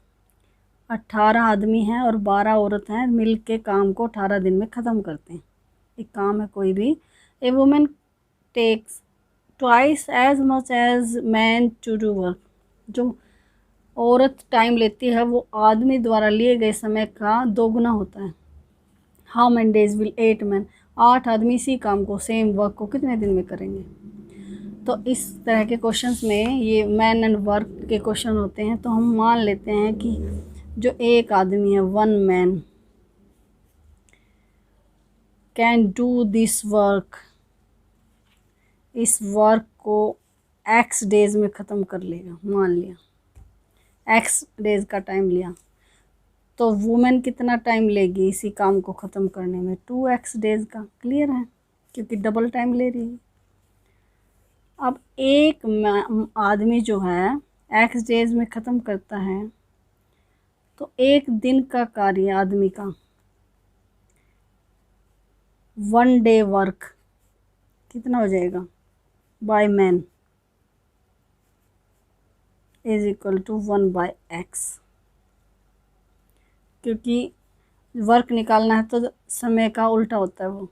18 आदमी हैं और 12 औरत हैं, मिल के काम को 18 दिन में ख़त्म करते हैं। एक काम है कोई भी। A women takes twice as much as man to do work. जो औरत टाइम लेती है वो आदमी द्वारा लिए गए समय का 2 गुना होता है। How many days will 8 man. 8 आदमी इसी काम को, सेम वर्क को कितने दिन में करेंगे? तो इस तरह के क्वेश्चंस में ये मैन एंड वर्क के क्वेश्चन होते हैं। तो हम मान लेते हैं कि जो एक आदमी है, 1 man can do this work, इस वर्क को x डेज में ख़त्म कर लेगा। मान लिया x डेज का टाइम लिया, तो वुमेन कितना टाइम लेगी इसी काम को ख़त्म करने में? 2x डेज का। क्लियर है? क्योंकि डबल टाइम ले रही है। अब एक आदमी जो है x डेज में ख़त्म करता है, तो एक दिन का कार्य आदमी का 1 डे वर्क कितना हो जाएगा by man is equal to 1/x। क्योंकि वर्क निकालना है तो समय का उल्टा होता है। वो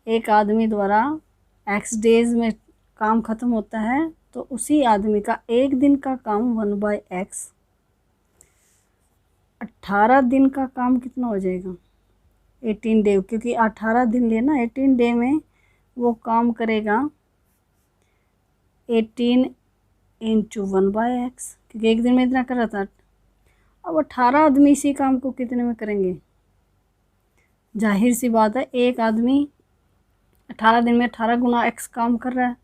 एक आदमी द्वारा x डेज में काम ख़त्म होता है, तो उसी आदमी का एक दिन का काम 1/x। 18 दिन का काम कितना हो जाएगा? 18 डे, क्योंकि 18 दिन लेना, 18 डे में वो काम करेगा 18 इंटू 1/x, क्योंकि एक दिन में इतना कर रहा था। अब 18 आदमी इसी काम को कितने में करेंगे? जाहिर सी बात है, एक आदमी 18 दिन में 18 गुना x काम कर रहा है,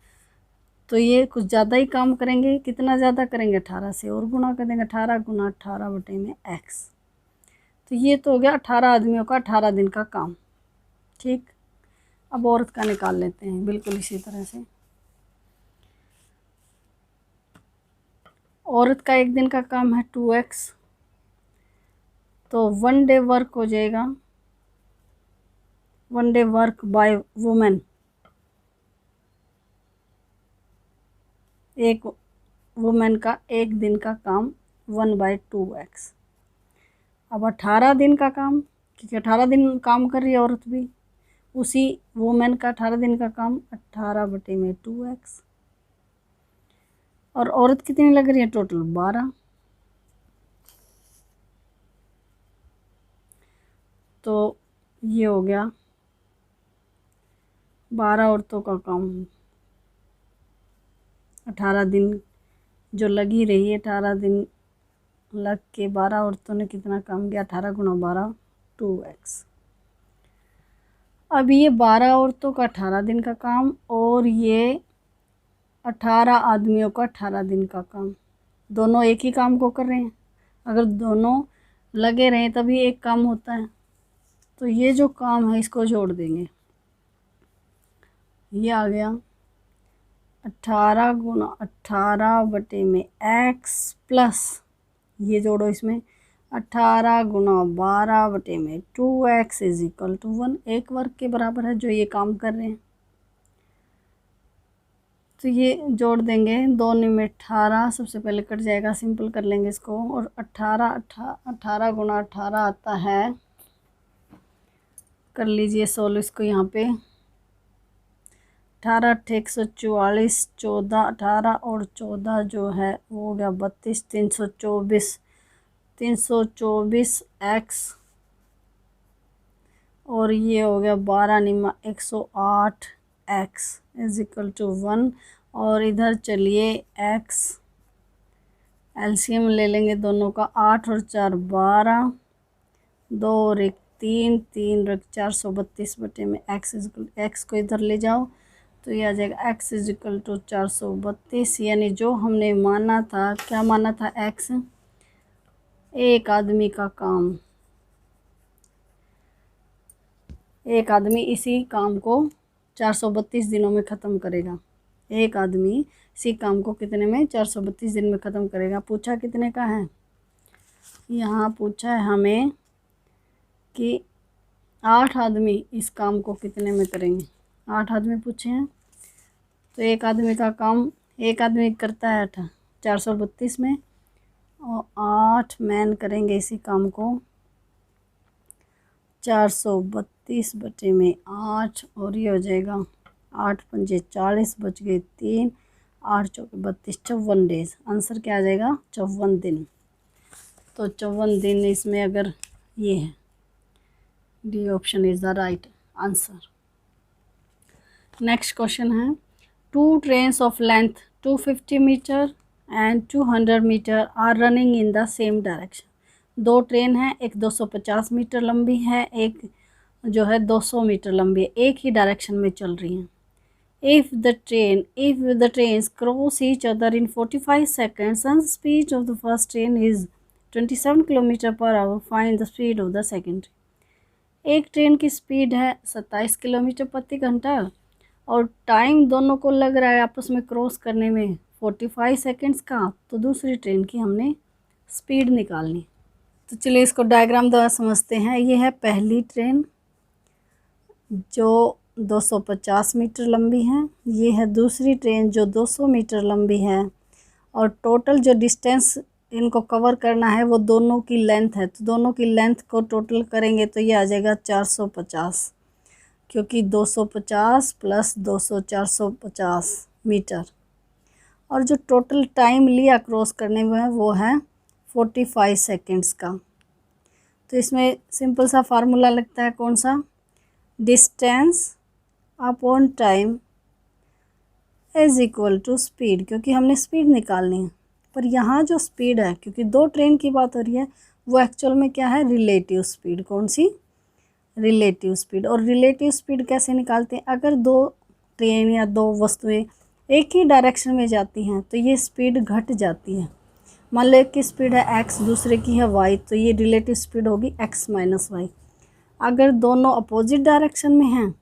तो ये कुछ ज़्यादा ही काम करेंगे। कितना ज़्यादा करेंगे? 18 से और गुना कर देंगे, 18 गुना 18 बटे में x। तो ये तो हो गया 18 आदमियों का 18 दिन का काम। ठीक, अब औरत का निकाल लेते हैं बिल्कुल इसी तरह से। औरत का एक दिन का काम है 2x, तो 1 डे वर्क हो जाएगा, 1 डे वर्क बाय वुमेन, एक वुमेन का एक दिन का काम 1/2x। अब 18 दिन का काम, क्योंकि 18 दिन काम कर रही है औरत भी, उसी वुमेन का 18 दिन का काम 18 बटे में 2x। और औरत कितनी लग रही है? टोटल 12। तो ये हो गया 12 औरतों का काम, 18 दिन जो लगी रही है, 18 दिन लग के 12 औरतों ने कितना काम किया? 18 गुना 12, 2x। अब ये 12 औरतों का 18 दिन का काम और ये 18 आदमियों का 18 दिन का काम, दोनों एक ही काम को कर रहे हैं। अगर दोनों लगे रहें तभी एक काम होता है। तो ये जो काम है इसको जोड़ देंगे। ये आ गया 18 गुना 18 बटे में x प्लस ये जोड़ो इसमें 18 गुना 12 बटे में 2x इज इक्वल टू 1। एक वर्ग के बराबर है जो ये काम कर रहे हैं। तो ये जोड़ देंगे, 2 में 18 सबसे पहले कट जाएगा, सिंपल कर लेंगे इसको। और 18 गुना 18 आता है, कर लीजिए सोल्व इसको यहाँ पे। 18 × 144, 14 18 और 14 जो है वो हो गया 32, 324 x और ये हो गया 12 Nima 108 x is equal to 1। और इधर चलिए x एलसीएम ले लेंगे दोनों का, 8 और 4 12, 2 और 1 3, 3 और 1 432 बटे में x को इधर ले जाओ तो ये आ जाएगा x इज इक्वल टू 432। यानी जो हमने माना था, क्या माना था, x एक आदमी का काम, एक आदमी इसी काम को 432 दिनों में ख़त्म करेगा। एक आदमी इसी काम को कितने में, 432 दिन में ख़त्म करेगा। पूछा कितने का है, यहाँ पूछा है हमें कि 8 आदमी इस काम को कितने में करेंगे। 8 आदमी पूछे हैं तो एक आदमी का काम, एक आदमी करता है 432 में और 8 मैन करेंगे इसी काम को 432 बटे में 8 और ये हो जाएगा 8 पंजे 40 बच गए 3, 8 चौके 32, 54 डेज। आंसर क्या आ जाएगा, 54 दिन। तो 54 दिन इसमें अगर ये है, D option is the right answer. Next question है, 2 trains of length 250 meter and 200 meter are running in the same direction. 2 train हैं, एक 250 मीटर लंबी है, एक जो है 200 मीटर लंबी है, एक ही डायरेक्शन में चल रही हैं। If the trains cross each other in 45 seconds and the speed of the first train is 27 km/h, find the speed of the second train। एक ट्रेन की स्पीड है 27 किलोमीटर प्रति घंटा और टाइम दोनों को लग रहा है आपस में क्रॉस करने में 45 सेकंड्स का। तो दूसरी ट्रेन की हमने स्पीड निकालनी। तो चलिए इसको डायग्राम द्वारा समझते हैं। ये है पहली ट्रेन जो 250 मीटर लंबी है, ये है दूसरी ट्रेन जो 200 मीटर लंबी है और टोटल जो डिस्टेंस इनको कवर करना है वो दोनों की लेंथ है। तो दोनों की लेंथ को टोटल करेंगे तो ये आ जाएगा 450, क्योंकि 250 प्लस 200 450 मीटर। और जो टोटल टाइम लिया क्रॉस करने में वो है 45 सेकंड्स का। तो इसमें सिंपल सा फार्मूला लगता है, कौन सा, distance upon time is equal to speed, क्योंकि हमने स्पीड निकालनी है। पर यहाँ जो स्पीड है, क्योंकि 2 ट्रेन की बात हो रही है, वो एक्चुअल में क्या है, रिलेटिव स्पीड। कौन सी, रिलेटिव स्पीड। और रिलेटिव स्पीड कैसे निकालते हैं, अगर 2 ट्रेन या 2 वस्तुएं एक ही डायरेक्शन में जाती हैं तो ये स्पीड घट जाती है। मान लो एक की स्पीड है x, दूसरे की है y, तो ये रिलेटिव स्पीड होगी x माइनस वाई। अगर दोनों अपोजिट डायरेक्शन में हैं,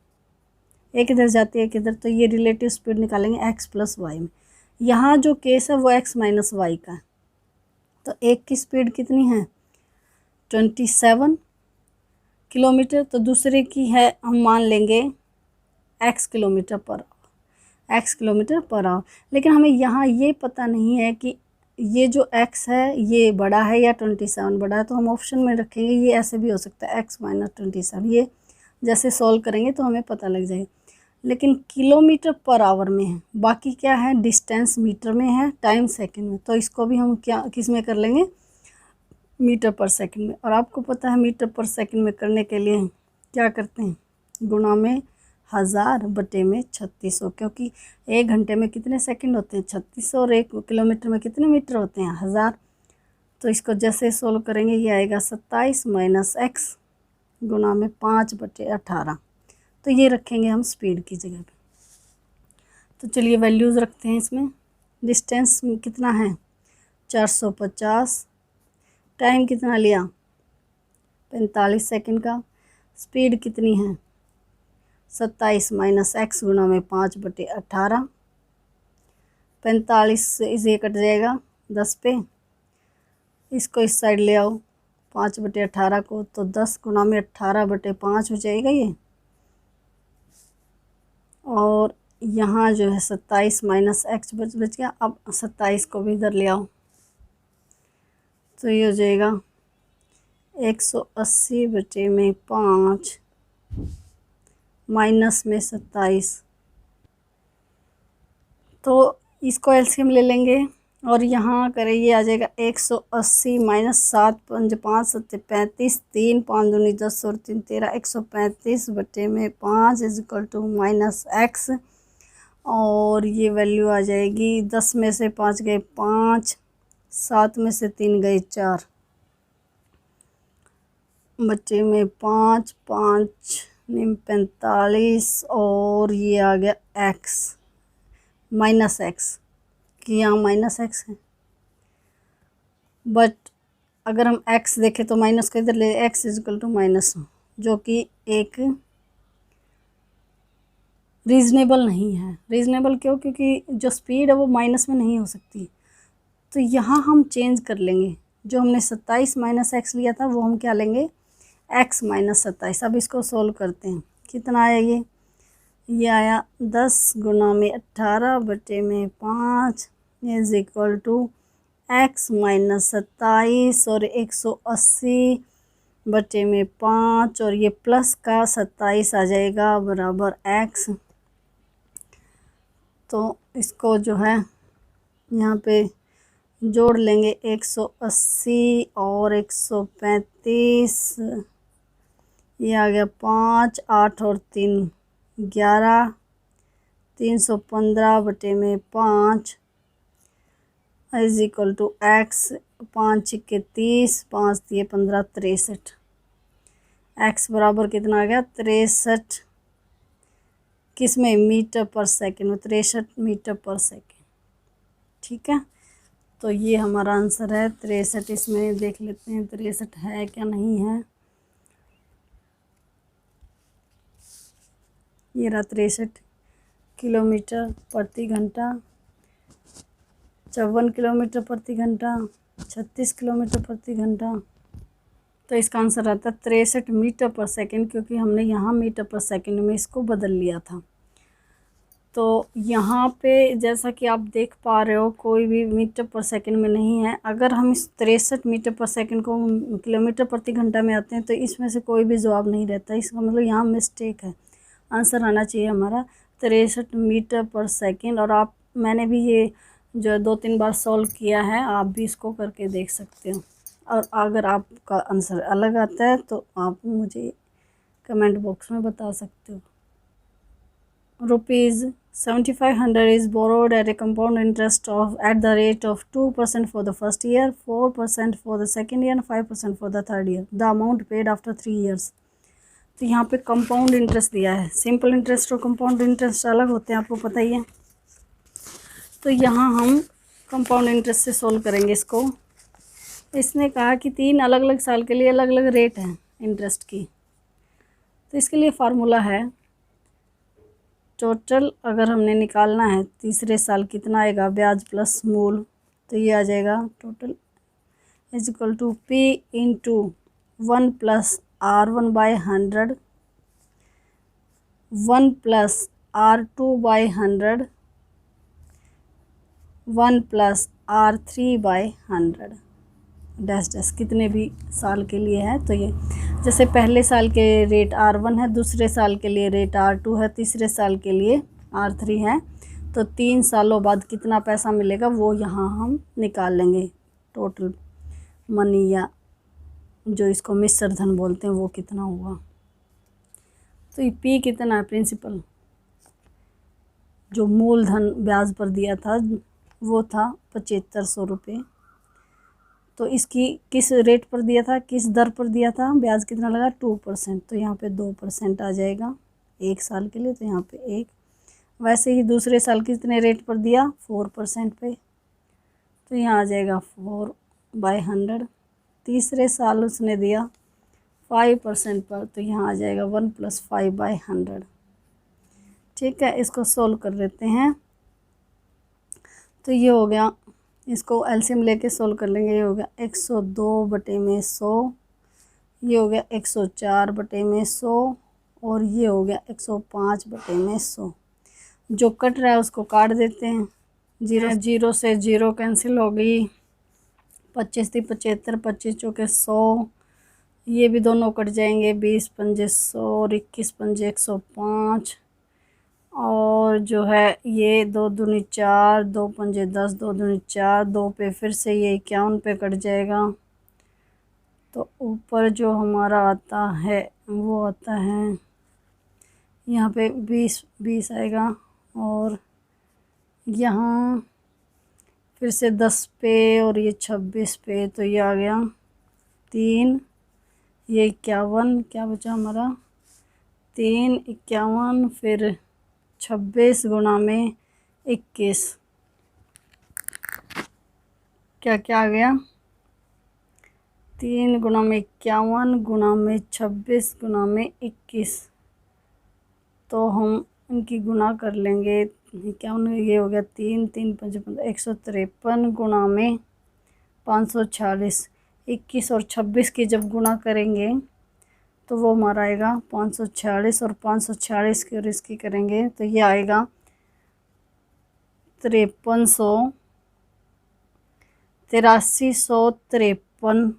एक इधर जाती है एक इधर, तो ये रिलेटिव स्पीड निकालेंगे x प्लस वाई में। यहाँ जो केस है वो x माइनस वाई का है। तो एक की स्पीड कितनी है 27 किलोमीटर, तो दूसरे की है हम मान लेंगे x किलोमीटर पर आवर। लेकिन हमें यहाँ ये पता नहीं है कि ये जो x है ये बड़ा है या 27 बड़ा है, तो हम ऑप्शन में रखेंगे। ये ऐसे भी हो सकता है x माइनस 27, ये जैसे सॉल्व करेंगे तो हमें पता लग जाएगा। लेकिन किलोमीटर पर आवर में है, बाकी क्या है, डिस्टेंस मीटर में है, टाइम सेकंड में। तो इसको भी हम क्या किस में कर लेंगे, मीटर पर सेकंड में। और आपको पता है मीटर पर सेकंड में करने के लिए क्या करते हैं, गुणा में 1000 बटे में 3600, क्योंकि 1 घंटे में कितने सेकंड होते हैं 3600 और 1 किलोमीटर में कितने मीटर होते हैं 1000। तो इसको जैसे सोल्व करेंगे ये आएगा 27 माइनस x गुना में 5/18। तो ये रखेंगे हम स्पीड की जगह पे। तो चलिए वैल्यूज़ रखते हैं इसमें। डिस्टेंस कितना है 450, टाइम कितना लिया 45 सेकंड का, स्पीड कितनी है 27 माइनस एक्स गुना में 5/18। 45 से इसे कट जाएगा 10 पे, इसको इस साइड ले आओ 5/18 को, तो 10 गुना में 18/5 हो जाएगा ये। और यहाँ जो है 27 माइनस एक्स बच गया। अब 27 को भी इधर ले आओ, तो ये हो जाएगा 180/5 माइनस में 27। तो इसको एलसीएम ले लेंगे और यहाँ करें, ये आ जाएगा 180 माइनस 7 5 5 7 35, 3 5 दूनी 10 और 3 13, 135/5 is equal to minus X. और ये वैल्यू आ जाएगी 10 में से 5 गए 5, 7 में से 3 गए 4, बच्चे में 5 5 45 और ये आ गया एक्स माइनस एक्स, कि यहाँ माइनस एक्स है। बट अगर हम एक्स देखें तो माइनस को इधर ले, X is equal to minus, जो कि एक रीज़नेबल नहीं है। रीज़नेबल क्यों? क्योंकि जो स्पीड है वो माइनस में नहीं हो सकती। तो यहाँ हम चेंज कर लेंगे, जो हमने 27 माइनस एक्स लिया था वो हम क्या लेंगे एक्स माइनस 27। अब इसको सोल्व करते हैं, कितना आया ये आया 10 गुना में 18/5 is equal to X minus 27 और 180/5 और ये प्लस का 27 आ जाएगा बराबर एक्स। तो इसको जो है यहाँ पे जोड़ लेंगे 180 और 135, ये आ गया 5 8 और 3 11, 315/5 इज इक्वल टू एक्स। 5 के 30, 5 दिए 15, 63। एक्स बराबर कितना आ गया 63, किस में मीटर पर सेकंड में, 63 मीटर पर सेकंड। ठीक है, तो ये हमारा आंसर है 63। इसमें देख लेते हैं 63 है क्या नहीं है। ये रहा 63 किलोमीटर प्रति घंटा, 54 किलोमीटर प्रति घंटा, 36 किलोमीटर प्रति घंटा। तो इसका आंसर आता है 63 मीटर पर सेकंड, क्योंकि हमने यहाँ मीटर पर सेकंड में इसको बदल लिया था। तो यहाँ पे जैसा कि आप देख पा रहे हो कोई भी मीटर पर सेकंड में नहीं है। अगर हम इस 63 मीटर पर सेकंड को किलोमीटर प्रति घंटा में आते हैं तो इसमें से कोई भी जवाब नहीं रहता। इसका मतलब यहाँ मिस्टेक है। आंसर आना चाहिए हमारा 63 मीटर पर सेकंड। और आप, मैंने भी ये जो 2-3 बार सॉल्व किया है, आप भी इसको करके देख सकते हो। और अगर आपका आंसर अलग आता है तो आप मुझे कमेंट बॉक्स में बता सकते हो। ₹7500 is borrowed at a compound interest of at the rate of 2% for the first year, 4% for the second year and 5% for the third year. The amount paid after 3 years. तो यहाँ पे compound interest दिया है। Simple interest और compound interest अलग होते हैं, आपको पता ही है। तो यहाँ हम कंपाउंड इंटरेस्ट से सोल्व करेंगे इसको। इसने कहा कि 3 अलग अलग साल के लिए अलग अलग रेट है इंटरेस्ट की। तो इसके लिए फार्मूला है टोटल, अगर हमने निकालना है तीसरे साल कितना आएगा ब्याज प्लस मूल, तो ये आ जाएगा total is equal to P into 1 plus R1/100, 1 plus R2/100, 1 plus R3/100 dash dash, कितने भी साल के लिए है। तो ये जैसे पहले साल के रेट R1 है, दूसरे साल के लिए रेट R2 है, तीसरे साल के लिए R3 है। तो 3 सालों बाद कितना पैसा मिलेगा वो यहाँ हम निकाल लेंगे। टोटल मनी या जो इसको मिश्र धन बोलते हैं वो कितना हुआ। तो ये P कितना है प्रिंसिपल, जो मूलधन ब्याज पर दिया था वो था 7500 रुपये। तो इसकी किस रेट पर दिया था, किस दर पर दिया था, ब्याज कितना लगा 2%, तो यहाँ पे 2% आ जाएगा 1 साल के लिए, तो यहाँ पे 1। वैसे ही दूसरे साल कितने रेट पर दिया 4% पे, तो यहाँ आ जाएगा 4/100। तीसरे साल उसने दिया 5% पर, तो यहाँ आ जाएगा 1 + 5/100। ठीक है, इसको सोल्व कर लेते हैं। तो ये हो गया, इसको एलसीएम लेके सोल्व कर लेंगे। ये हो गया 102/100, ये हो गया 104/100, और ये हो गया 105/100। जो कट रहा है उसको काट देते हैं। 0 से 0 कैंसिल हो गई। 25 × 75, 25 × 100, ये भी दोनों कट जाएंगे। 20 × 5 100 और 21 × 5 105, और जो है ये 2 दूनी 4, 2 × 5 10, 2 दूनी 4, 2 पे फिर से ये 51 पे कट जाएगा। तो ऊपर जो हमारा आता है वो आता है यहाँ पे 20 आएगा, और यहाँ फिर से 10 पे और ये 26 पे, तो ये आ गया 3, ये 51, क्या बचा हमारा 3 51, फिर 26 × 21, क्या क्या आ गया 3 × 51 × 26 × 21। तो हम इनकी गुना कर लेंगे। 51, ये हो गया 3 3 5 153 × 546। 21 और 26 की जब गुना करेंगे तो वो हमारा आएगा 546, और 546 की और इसकी करेंगे तो ये आएगा 5300, 8353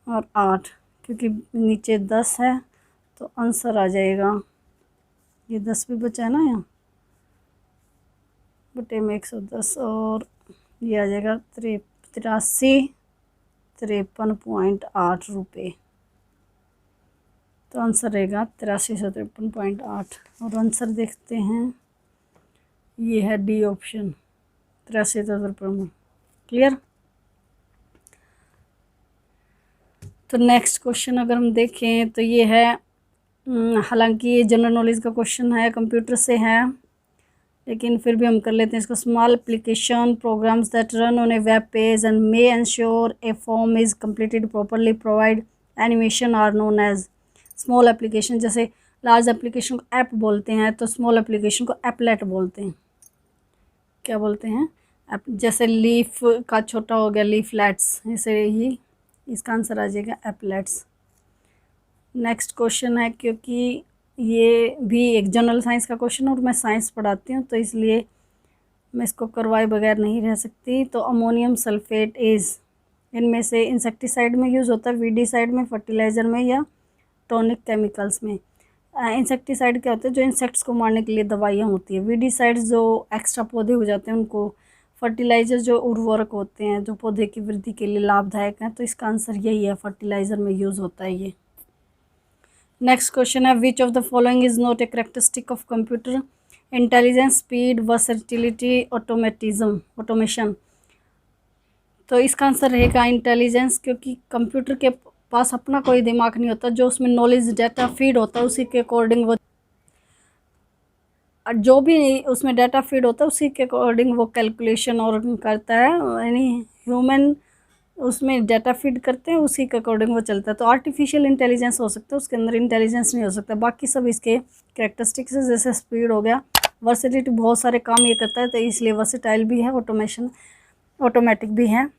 और 8, क्योंकि नीचे 10 है तो आंसर आ जाएगा, ये 10 भी बचा है ना यहाँ बटे में 110, और ये आ जाएगा 8353.8 रुपये। तो आंसर रहेगा 8353.8, और आंसर देखते हैं, ये है डी ऑप्शन 8353। क्लियर। तो नेक्स्ट क्वेश्चन अगर हम देखें तो ये है, हालांकि ये जनरल नॉलेज का क्वेश्चन है, कंप्यूटर से है, लेकिन फिर भी हम कर लेते हैं इसको। Small application programs that run on a web page and may ensure a form is completed properly provide animation are known as small application. जैसे लार्ज एप्लीकेशन को ऐप बोलते हैं, तो स्मॉल एप्लीकेशन को एपलेट बोलते हैं। क्या बोलते हैं? ऐप। जैसे लीफ का छोटा हो गया लीफलेट्स, ऐसे ही इसका आंसर आ जाएगा एपलेट्स। नेक्स्ट क्वेश्चन है, क्योंकि ये भी एक जनरल साइंस का क्वेश्चन और मैं साइंस पढ़ाती हूँ तो इसलिए मैं इसको करवाए बगैर नहीं रह सकती। तो अमोनियम सल्फेट इज़, इनमें से इंसेक्टिसाइड में यूज़ होता है, वीडीसाइड में, फर्टिलाइज़र में, या टॉनिक केमिकल्स में। इंसेक्टिसाइड क्या होता है? जो इंसेक्ट्स को मारने के लिए दवाइयाँ होती है। वीडीसाइड्स जो एक्स्ट्रा पौधे हो जाते हैं उनको। फर्टिलाइज़र जो उर्वरक होते हैं जो पौधे की वृद्धि के लिए लाभदायक हैं। तो इसका आंसर यही है, फर्टिलाइज़र में यूज़ होता है ये। नेक्स्ट क्वेश्चन है, which of the following is not a characteristic of computer? Intelligence, speed, versatility, automation. तो इसका आंसर रहेगा इंटेलिजेंस, क्योंकि कंप्यूटर के पास अपना कोई दिमाग नहीं होता, जो उसमें नॉलेज डाटा फीड होता है उसी के अकॉर्डिंग वो, जो भी उसमें डाटा फीड होता है उसी के अकॉर्डिंग वो कैलकुलेशन और करता है। यानी ह्यूमन उसमें डाटा फीड करते हैं, उसी के अकॉर्डिंग वो चलता है। तो आर्टिफिशियल इंटेलिजेंस हो सकता है, उसके अंदर इंटेलिजेंस नहीं हो सकता। बाकी सब इसके कैरेक्टरिस्टिक्स है, जैसे स्पीड हो गया, वर्सेटिलिटी, बहुत सारे काम ये करता है तो इसलिए वर्सेटाइल भी है, ऑटोमेटिक भी है।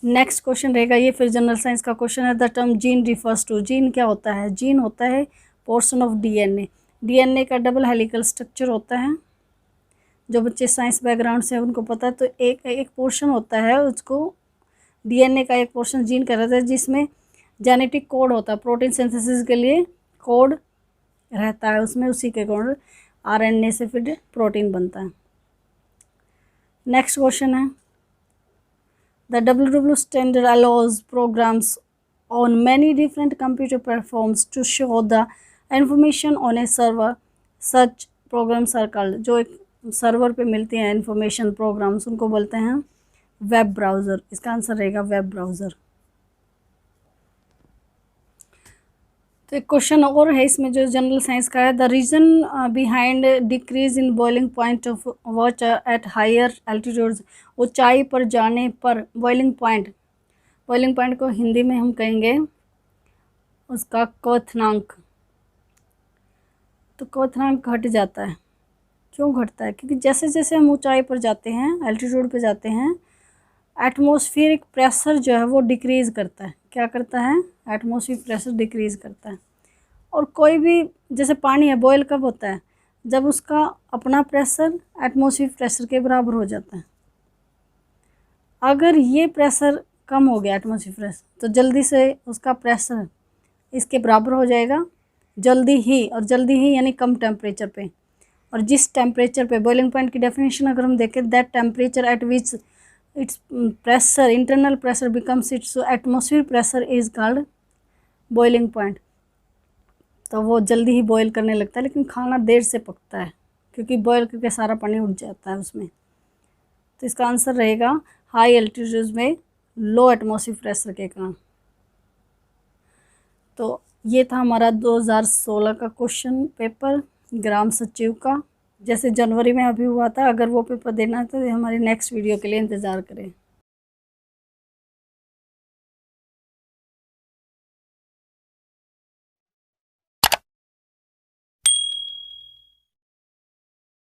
नेक्स्ट क्वेश्चन रहेगा ये फिर जनरल साइंस का क्वेश्चन है, the term gene refers to. Gene क्या होता है? जीन होता है पोर्शन ऑफ डीएनए। डीएनए का डबल हेलिकल स्ट्रक्चर होता है। जो बच्चे साइंस बैकग्राउंड से हैं उनको पता है। तो एक पोर्शन होता है, उसको डीएनए का एक पोर्शन जीन का रहता है, जिसमें जेनेटिक कोड होता है, प्रोटीन सिंथेसिस के लिए कोड रहता है उसमें, उसी के कोड आरएनए से फिर प्रोटीन बनता है। नेक्स्ट क्वेश्चन है, the WW standard allows programs on many different computer platforms to show the information on a server. Such programs are called, जो एक सर्वर पे मिलती हैं इंफॉर्मेशन प्रोग्राम्स, उनको बोलते हैं वेब ब्राउज़र, इसका आंसर रहेगा वेब ब्राउज़र। तो एक क्वेश्चन और है इसमें जो जनरल साइंस का है, the reason behind decrease in boiling point of water at higher altitudes. ऊंचाई पर जाने पर बॉइलिंग पॉइंट को हिंदी में हम कहेंगे उसका क्वथनांक। तो क्वथनांक घट जाता है। क्यों घटता है? क्योंकि जैसे जैसे हम ऊंचाई पर जाते हैं, एल्टीट्यूड पे जाते हैं, एटमॉस्फेरिक प्रेशर जो है वो डिक्रीज़ करता है। क्या करता है? एटमॉस्फेरिक प्रेशर डिक्रीज़ करता है। और कोई भी, जैसे पानी है, बॉयल कब होता है? जब उसका अपना प्रेशर एटमॉस्फेरिक प्रेशर के बराबर हो जाता है। अगर ये प्रेशर कम हो गया, एटमॉस्फेरिक प्रेशर, तो जल्दी से उसका प्रेशर इसके बराबर हो जाएगा, जल्दी ही। और जल्दी ही यानी कम टेम्परेचर पे। और जिस टेम्परेचर पे, बॉइलिंग पॉइंट की डेफिनेशन अगर हम देखें, that temperature at which it's pressure, internal pressure becomes it's atmospheric pressure is called boiling point. तो वो जल्दी ही बॉयल करने लगता है, लेकिन खाना देर से पकता है क्योंकि बॉयल करके सारा पानी उठ जाता है उसमें। तो इसका आंसर रहेगा हाई एल्टीट्यूड में लो एटमॉस्फेरिक प्रेशर के कारण। तो ये था हमारा 2016 का क्वेश्चन पेपर ग्राम सचिव का, जैसे जनवरी में अभी हुआ था। अगर वो पेपर देना है तो हमारे नेक्स्ट वीडियो के लिए इंतज़ार करें।